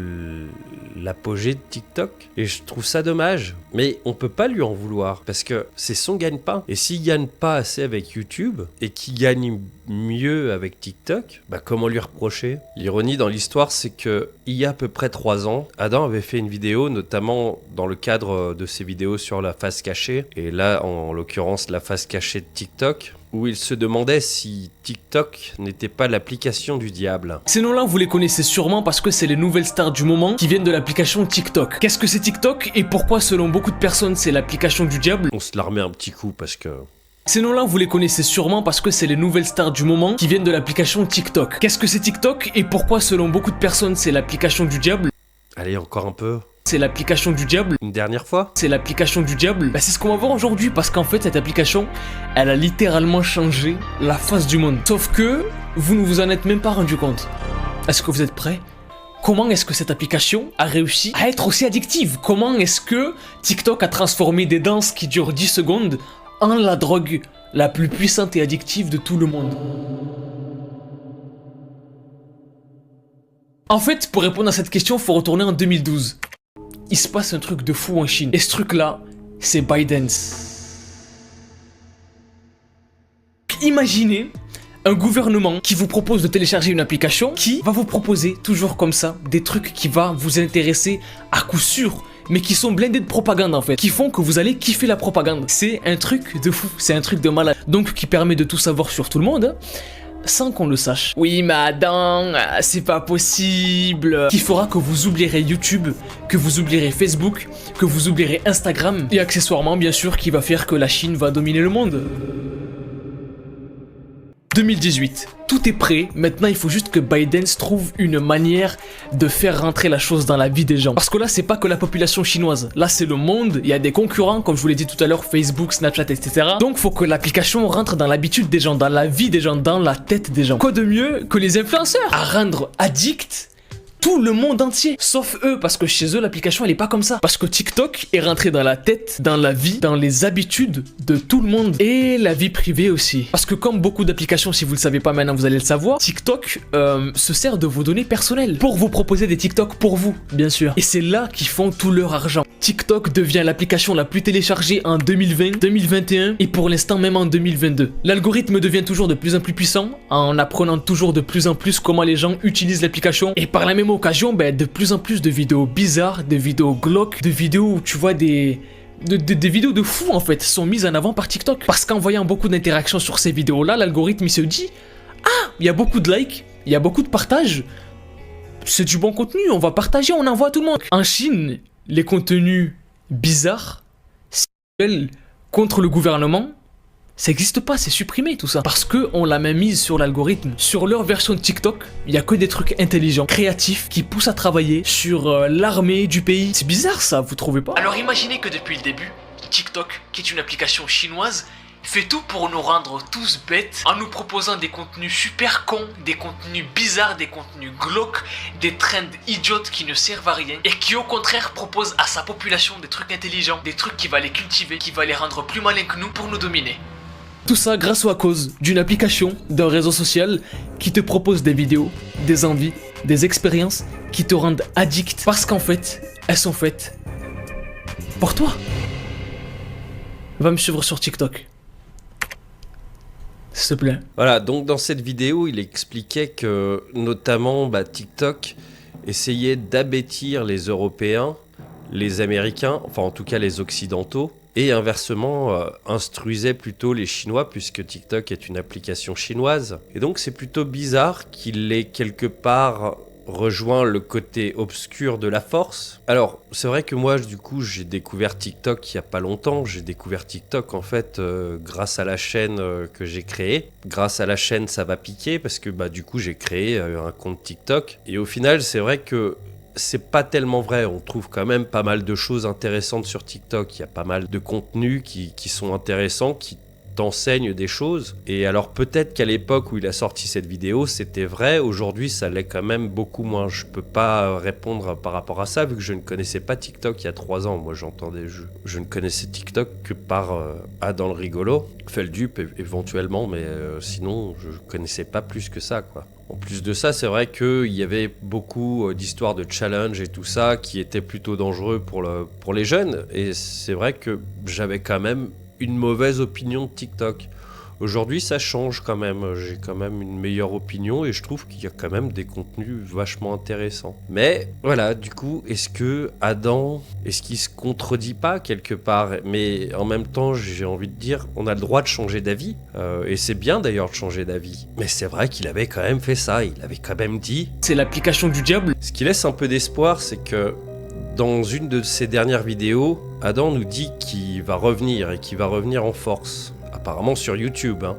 l'apogée de TikTok. Et je trouve ça dommage. Mais on peut pas lui en vouloir parce que c'est son gagne-pain. Et s'il gagne pas assez avec YouTube et qu'il gagne s'aligne mieux avec TikTok, comment lui reprocher? L'ironie dans l'histoire, c'est que il y a à peu près 3 ans, Adam avait fait une vidéo, notamment dans le cadre de ses vidéos sur la face cachée, et là, en l'occurrence, la face cachée de TikTok, où il se demandait si TikTok n'était pas l'application du diable. Ces noms-là, vous les connaissez sûrement parce que c'est les nouvelles stars du moment qui viennent de l'application TikTok. Qu'est-ce que c'est TikTok et pourquoi, selon beaucoup de personnes, c'est l'application du diable? On se la remet un petit coup parce que... Ces noms-là, vous les connaissez sûrement parce que c'est les nouvelles stars du moment qui viennent de l'application TikTok. Qu'est-ce que c'est TikTok et pourquoi, selon beaucoup de personnes, c'est l'application du diable? Allez, encore un peu. C'est l'application du diable. Une dernière fois? C'est l'application du diable. C'est ce qu'on va voir aujourd'hui parce qu'en fait, cette application, elle a littéralement changé la face du monde. Sauf que vous ne vous en êtes même pas rendu compte. Est-ce que vous êtes prêts? Comment est-ce que cette application a réussi à être aussi addictive? Comment est-ce que TikTok a transformé des danses qui durent 10 secondes en la drogue la plus puissante et addictive de tout le monde? En fait, pour répondre à cette question, il faut retourner en 2012. Il se passe un truc de fou en Chine. Et ce truc-là, c'est ByteDance. Imaginez un gouvernement qui vous propose de télécharger une application qui va vous proposer, toujours comme ça, des trucs qui vont vous intéresser à coup sûr, mais qui sont blindés de propagande en fait, qui font que vous allez kiffer la propagande. C'est un truc de fou, c'est un truc de malade. Donc qui permet de tout savoir sur tout le monde, hein, sans qu'on le sache. Oui, mais Adam, c'est pas possible. Qui fera que vous oublierez YouTube, que vous oublierez Facebook, que vous oublierez Instagram, et accessoirement, bien sûr, qui va faire que la Chine va dominer le monde. 2018, tout est prêt, maintenant il faut juste que ByteDance trouve une manière de faire rentrer la chose dans la vie des gens. Parce que là c'est pas que la population chinoise, là c'est le monde, il y a des concurrents comme je vous l'ai dit tout à l'heure, Facebook, Snapchat, etc. Donc faut que l'application rentre dans l'habitude des gens, dans la vie des gens, dans la tête des gens. Quoi de mieux que les influenceurs à rendre addict tout le monde entier, sauf eux, parce que chez eux l'application elle est pas comme ça. Parce que TikTok est rentré dans la tête, dans la vie, dans les habitudes de tout le monde et la vie privée aussi. Parce que comme beaucoup d'applications, si vous le savez pas maintenant vous allez le savoir, TikTok se sert de vos données personnelles pour vous proposer des TikTok pour vous, bien sûr. Et c'est là qu'ils font tout leur argent. TikTok devient l'application la plus téléchargée en 2020, 2021 et pour l'instant même en 2022. L'algorithme devient toujours de plus en plus puissant en apprenant toujours de plus en plus comment les gens utilisent l'application et par la même occasion, de plus en plus de vidéos bizarres, de vidéos glauques, de vidéos où tu vois des vidéos de fous en fait sont mises en avant par TikTok. Parce qu'en voyant beaucoup d'interactions sur ces vidéos-là, l'algorithme il se dit « Ah, il y a beaucoup de likes, il y a beaucoup de partages, c'est du bon contenu, on va partager, on envoie à tout le monde. » En Chine, les contenus bizarres, sexuels contre le gouvernement, ça n'existe pas, c'est supprimé tout ça. Parce qu'on l'a même mise sur l'algorithme. Sur leur version de TikTok, il n'y a que des trucs intelligents, créatifs, qui poussent à travailler sur l'armée du pays. C'est bizarre ça, vous trouvez pas? Alors imaginez que depuis le début, TikTok, qui est une application chinoise, fait tout pour nous rendre tous bêtes en nous proposant des contenus super cons, des contenus bizarres, des contenus glauques, des trends idiotes qui ne servent à rien et qui au contraire proposent à sa population des trucs intelligents, des trucs qui va les cultiver, qui va les rendre plus malins que nous pour nous dominer. Tout ça grâce ou à cause d'une application, d'un réseau social qui te propose des vidéos, des envies, des expériences qui te rendent addict parce qu'en fait, elles sont faites pour toi. Va me suivre sur TikTok. S'il te plaît. Voilà, donc dans cette vidéo, il expliquait que notamment TikTok essayait d'abêtir les Européens, les Américains, enfin en tout cas les Occidentaux, et inversement instruisait plutôt les Chinois puisque TikTok est une application chinoise. Et donc c'est plutôt bizarre qu'il ait quelque part rejoint le côté obscur de la force. Alors c'est vrai que moi du coup j'ai découvert TikTok il y a pas longtemps. J'ai découvert TikTok en fait grâce à la chaîne que j'ai créée. Grâce à la chaîne ça va piquer parce que du coup j'ai créé un compte TikTok. Et au final c'est vrai que c'est pas tellement vrai, on trouve quand même pas mal de choses intéressantes sur TikTok, il y a pas mal de contenus qui sont intéressants, qui t'enseignent des choses, et alors peut-être qu'à l'époque où il a sorti cette vidéo, c'était vrai, aujourd'hui ça l'est quand même beaucoup moins, je peux pas répondre par rapport à ça, vu que je ne connaissais pas TikTok il y a 3 ans, moi j'entendais, je ne connaissais TikTok que par Adam le rigolo, Feldup éventuellement, mais sinon je connaissais pas plus que ça quoi. En plus de ça, c'est vrai qu'il y avait beaucoup d'histoires de challenge et tout ça qui étaient plutôt dangereux pour les jeunes. Et c'est vrai que j'avais quand même une mauvaise opinion de TikTok. Aujourd'hui, ça change quand même. J'ai quand même une meilleure opinion et je trouve qu'il y a quand même des contenus vachement intéressants. Mais voilà, du coup, est-ce que Adam, est-ce qu'il se contredit pas quelque part? Mais en même temps, j'ai envie de dire, on a le droit de changer d'avis. Et c'est bien d'ailleurs de changer d'avis. Mais c'est vrai qu'il avait quand même fait ça. Il avait quand même dit. C'est l'application du diable. Ce qui laisse un peu d'espoir, c'est que dans une de ses dernières vidéos, Adam nous dit qu'il va revenir et qu'il va revenir en force. Apparemment sur YouTube, hein.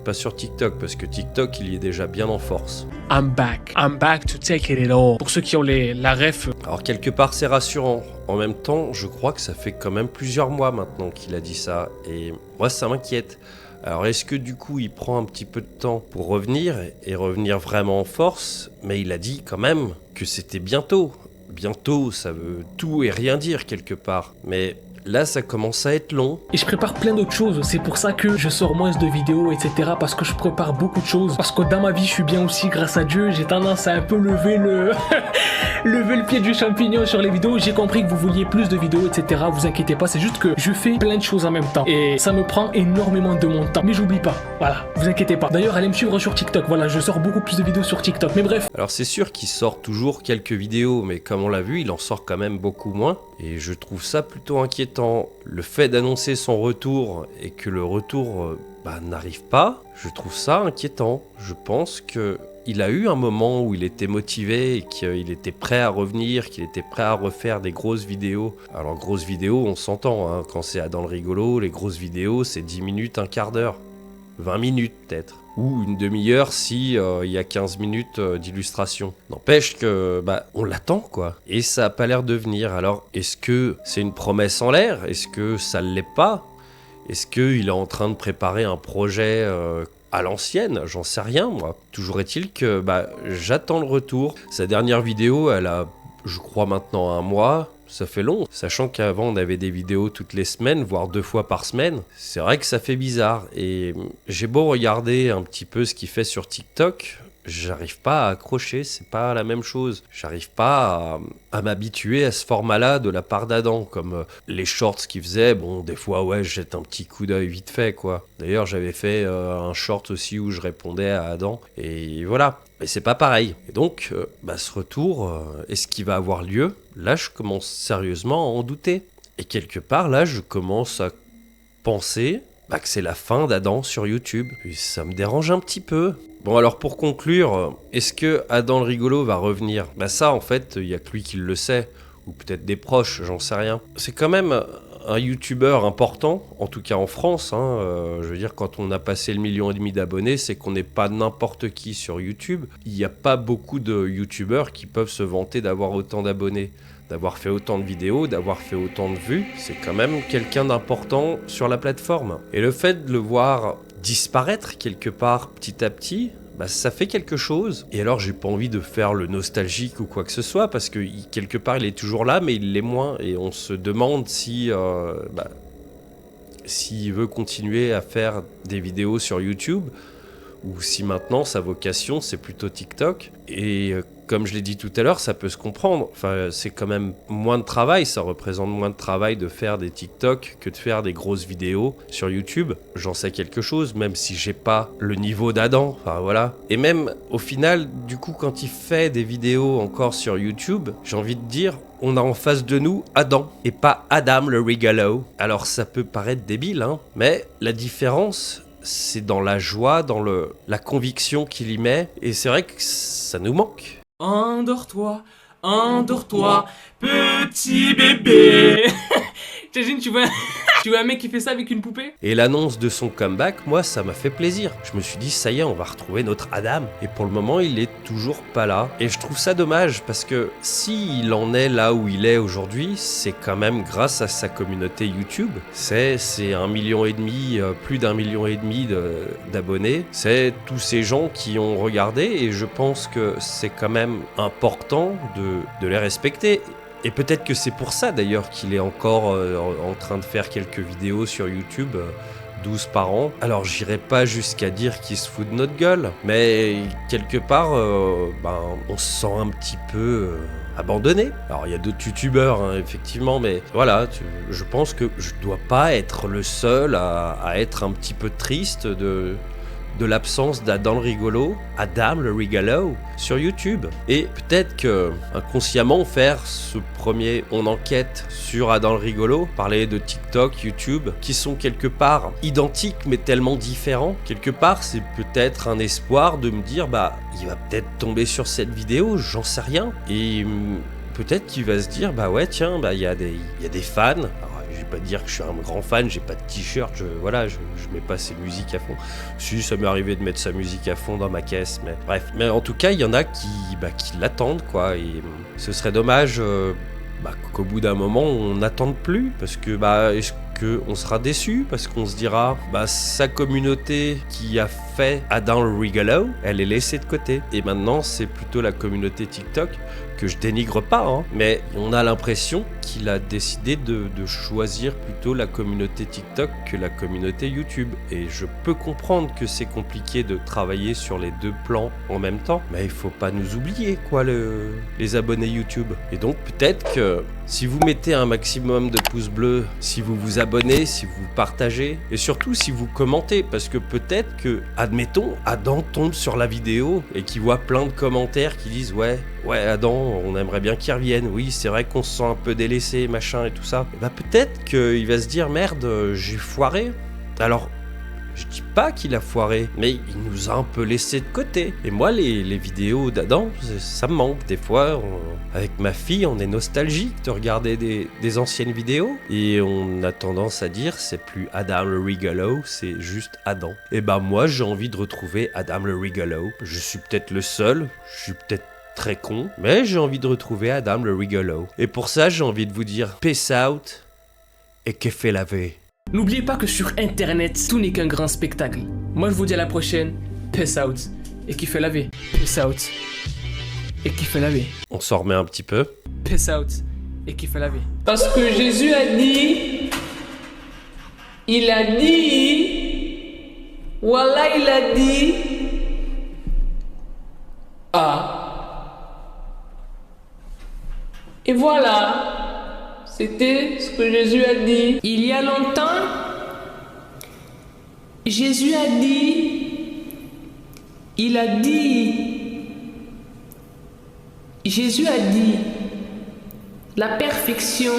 Pas sur TikTok, parce que TikTok, il y est déjà bien en force. I'm back to take it all. Pour ceux qui ont la ref. Alors quelque part, c'est rassurant. En même temps, je crois que ça fait quand même plusieurs mois maintenant qu'il a dit ça. Et moi, ça m'inquiète. Alors est-ce que du coup, il prend un petit peu de temps pour revenir et revenir vraiment en force? Mais il a dit quand même que c'était bientôt. Bientôt, ça veut tout et rien dire quelque part. Mais là, ça commence à être long. Et je prépare plein d'autres choses. C'est pour ça que je sors moins de vidéos, etc. Parce que je prépare beaucoup de choses. Parce que dans ma vie, je suis bien aussi, grâce à Dieu. J'ai tendance à un peu lever le pied du champignon sur les vidéos. J'ai compris que vous vouliez plus de vidéos, etc. Vous inquiétez pas, c'est juste que je fais plein de choses en même temps. Et ça me prend énormément de mon temps. Mais j'oublie pas. Voilà, vous inquiétez pas. D'ailleurs, allez me suivre sur TikTok. Voilà, je sors beaucoup plus de vidéos sur TikTok. Mais bref. Alors c'est sûr qu'il sort toujours quelques vidéos, mais comme on l'a vu, il en sort quand même beaucoup moins. Et je trouve ça plutôt inquiétant. Le fait d'annoncer son retour et que le retour n'arrive pas, je trouve ça inquiétant. Je pense que il a eu un moment où il était motivé et qu'il était prêt à revenir, qu'il était prêt à refaire des grosses vidéos. Alors grosses vidéos, on s'entend, hein, quand c'est Adam le rigolo, les grosses vidéos c'est 10 minutes, un quart d'heure, 20 minutes peut-être. Ou une demi-heure si il y a 15 minutes d'illustration. N'empêche que on l'attend quoi. Et ça a pas l'air de venir. Alors est-ce que c'est une promesse en l'air? Est-ce que ça l'est pas? Est-ce qu'il est en train de préparer un projet à l'ancienne? J'en sais rien moi. Toujours est-il que j'attends le retour. Sa dernière vidéo, elle a, je crois maintenant, un mois. Ça fait long, sachant qu'avant on avait des vidéos toutes les semaines, voire 2 fois par semaine. C'est vrai que ça fait bizarre. Et j'ai beau regarder un petit peu ce qu'il fait sur TikTok, j'arrive pas à accrocher, c'est pas la même chose. J'arrive pas à m'habituer à ce format-là de la part d'Adam, comme les shorts qu'il faisait. Bon, des fois, ouais, je jette un petit coup d'œil vite fait, quoi. D'ailleurs, j'avais fait un short aussi où je répondais à Adam, et voilà. Mais c'est pas pareil. Et donc, ce retour, est-ce qu'il va avoir lieu? Là, je commence sérieusement à en douter. Et quelque part, là, je commence à penser que c'est la fin d'Adam sur YouTube. Et ça me dérange un petit peu. Bon, alors pour conclure, est-ce que Adam le rigolo va revenir? Ça, en fait, il y a que lui qui le sait. Ou peut-être des proches, j'en sais rien. C'est quand même un youtubeur important, en tout cas en France. Je veux dire, quand on a passé le 1,5 million d'abonnés, c'est qu'on n'est pas n'importe qui sur YouTube. Il n'y a pas beaucoup de youtubeurs qui peuvent se vanter d'avoir autant d'abonnés, d'avoir fait autant de vidéos, d'avoir fait autant de vues. C'est quand même quelqu'un d'important sur la plateforme. Et le fait de le voir disparaître quelque part petit à petit, ça fait quelque chose. Et alors j'ai pas envie de faire le nostalgique ou quoi que ce soit, parce que quelque part il est toujours là, mais il l'est moins. Et on se demande si s'il veut continuer à faire des vidéos sur YouTube, ou si maintenant sa vocation c'est plutôt TikTok. Et comme je l'ai dit tout à l'heure, ça peut se comprendre. Enfin, c'est quand même moins de travail, ça représente moins de travail de faire des TikTok que de faire des grosses vidéos sur YouTube. J'en sais quelque chose, même si j'ai pas le niveau d'Adam. Enfin voilà. Et même au final, du coup, quand il fait des vidéos encore sur YouTube, j'ai envie de dire, on a en face de nous Adam et pas Adam le rigolo. Alors ça peut paraître débile, hein, mais la différence, c'est dans la joie, dans la conviction qu'il y met. Et c'est vrai que ça nous manque. Endors-toi, petit bébé. T'imagines, tu vois un mec qui fait ça avec une poupée? Et l'annonce de son comeback, moi, ça m'a fait plaisir. Je me suis dit, ça y est, on va retrouver notre Adam. Et pour le moment, il est toujours pas là. Et je trouve ça dommage, parce que s'il en est là où il est aujourd'hui, c'est quand même grâce à sa communauté YouTube. C'est 1,5 million, plus d'1,5 million d'abonnés. C'est tous ces gens qui ont regardé, et je pense que c'est quand même important de les respecter. Et peut-être que c'est pour ça d'ailleurs qu'il est encore en train de faire quelques vidéos sur YouTube, 12 par an. Alors j'irai pas jusqu'à dire qu'il se fout de notre gueule, mais quelque part, on se sent un petit peu abandonné. Alors il y a d'autres youtubeurs hein, effectivement, mais voilà, je pense que je dois pas être le seul à être un petit peu triste de l'absence d'Adam le rigolo, Adam le rigolo sur YouTube. Et peut-être que inconsciemment faire ce premier on enquête sur Adam le rigolo, parler de TikTok, YouTube, qui sont quelque part identiques mais tellement différents. Quelque part c'est peut-être un espoir de me dire bah il va peut-être tomber sur cette vidéo, j'en sais rien. Et peut-être qu'il va se dire bah ouais tiens bah il y a des fans. Alors, je vais pas dire que je suis un grand fan, j'ai pas de t-shirt, je mets pas ses musiques à fond. Si ça m'est arrivé de mettre sa musique à fond dans ma caisse, mais bref. Mais en tout cas il y en a qui l'attendent quoi. Et ce serait dommage qu'au bout d'un moment on n'attende plus parce que est-ce qu'on sera déçu parce qu'on se dira sa communauté qui a fait Adam le rigolo, elle est laissée de côté. Et maintenant c'est plutôt la communauté TikTok que je dénigre pas, hein, mais on a l'impression qu'il a décidé de choisir plutôt la communauté TikTok que la communauté YouTube. Et je peux comprendre que c'est compliqué de travailler sur les deux plans en même temps, mais il faut pas nous oublier quoi les abonnés YouTube. Et donc peut-être que si vous mettez un maximum de pouces bleus, si vous vous abonnez, si vous partagez, et surtout si vous commentez, parce que peut-être que, admettons, Adam tombe sur la vidéo et qu'il voit plein de commentaires qui disent ouais Adam, on aimerait bien qu'il revienne, oui c'est vrai qu'on se sent un peu délaissé, machin et tout ça. Et peut-être qu'il va se dire merde, j'ai foiré. Alors, je dis pas qu'il a foiré, mais il nous a un peu laissé de côté. Et moi, les vidéos d'Adam, ça me manque. Des fois, avec ma fille, on est nostalgique de regarder des anciennes vidéos. Et on a tendance à dire, c'est plus Adam le rigolo, c'est juste Adam. Et moi, j'ai envie de retrouver Adam le rigolo. Je suis peut-être le seul, je suis peut-être très con, mais j'ai envie de retrouver Adam le rigolo. Et pour ça, j'ai envie de vous dire peace out et que fait la vie. N'oubliez pas que sur internet, tout n'est qu'un grand spectacle. Moi je vous dis à la prochaine, peace out, et kiffez la vie. Peace out, et kiffez la vie. On s'en remet un petit peu. Peace out, et kiffez la vie. Parce que Jésus a dit, voilà il a dit, et voilà, c'était ce que Jésus a dit. Il y a longtemps, Jésus a dit, Jésus a dit, la perfection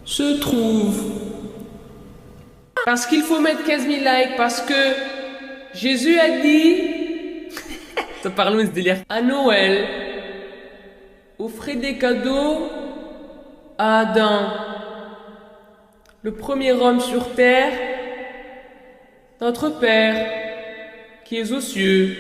se trouve. Parce qu'il faut mettre 15 000 likes, parce que Jésus a dit, Ça parle ce délire. à Noël, offrez des cadeaux à Adam, le premier homme sur terre, notre Père qui est aux cieux.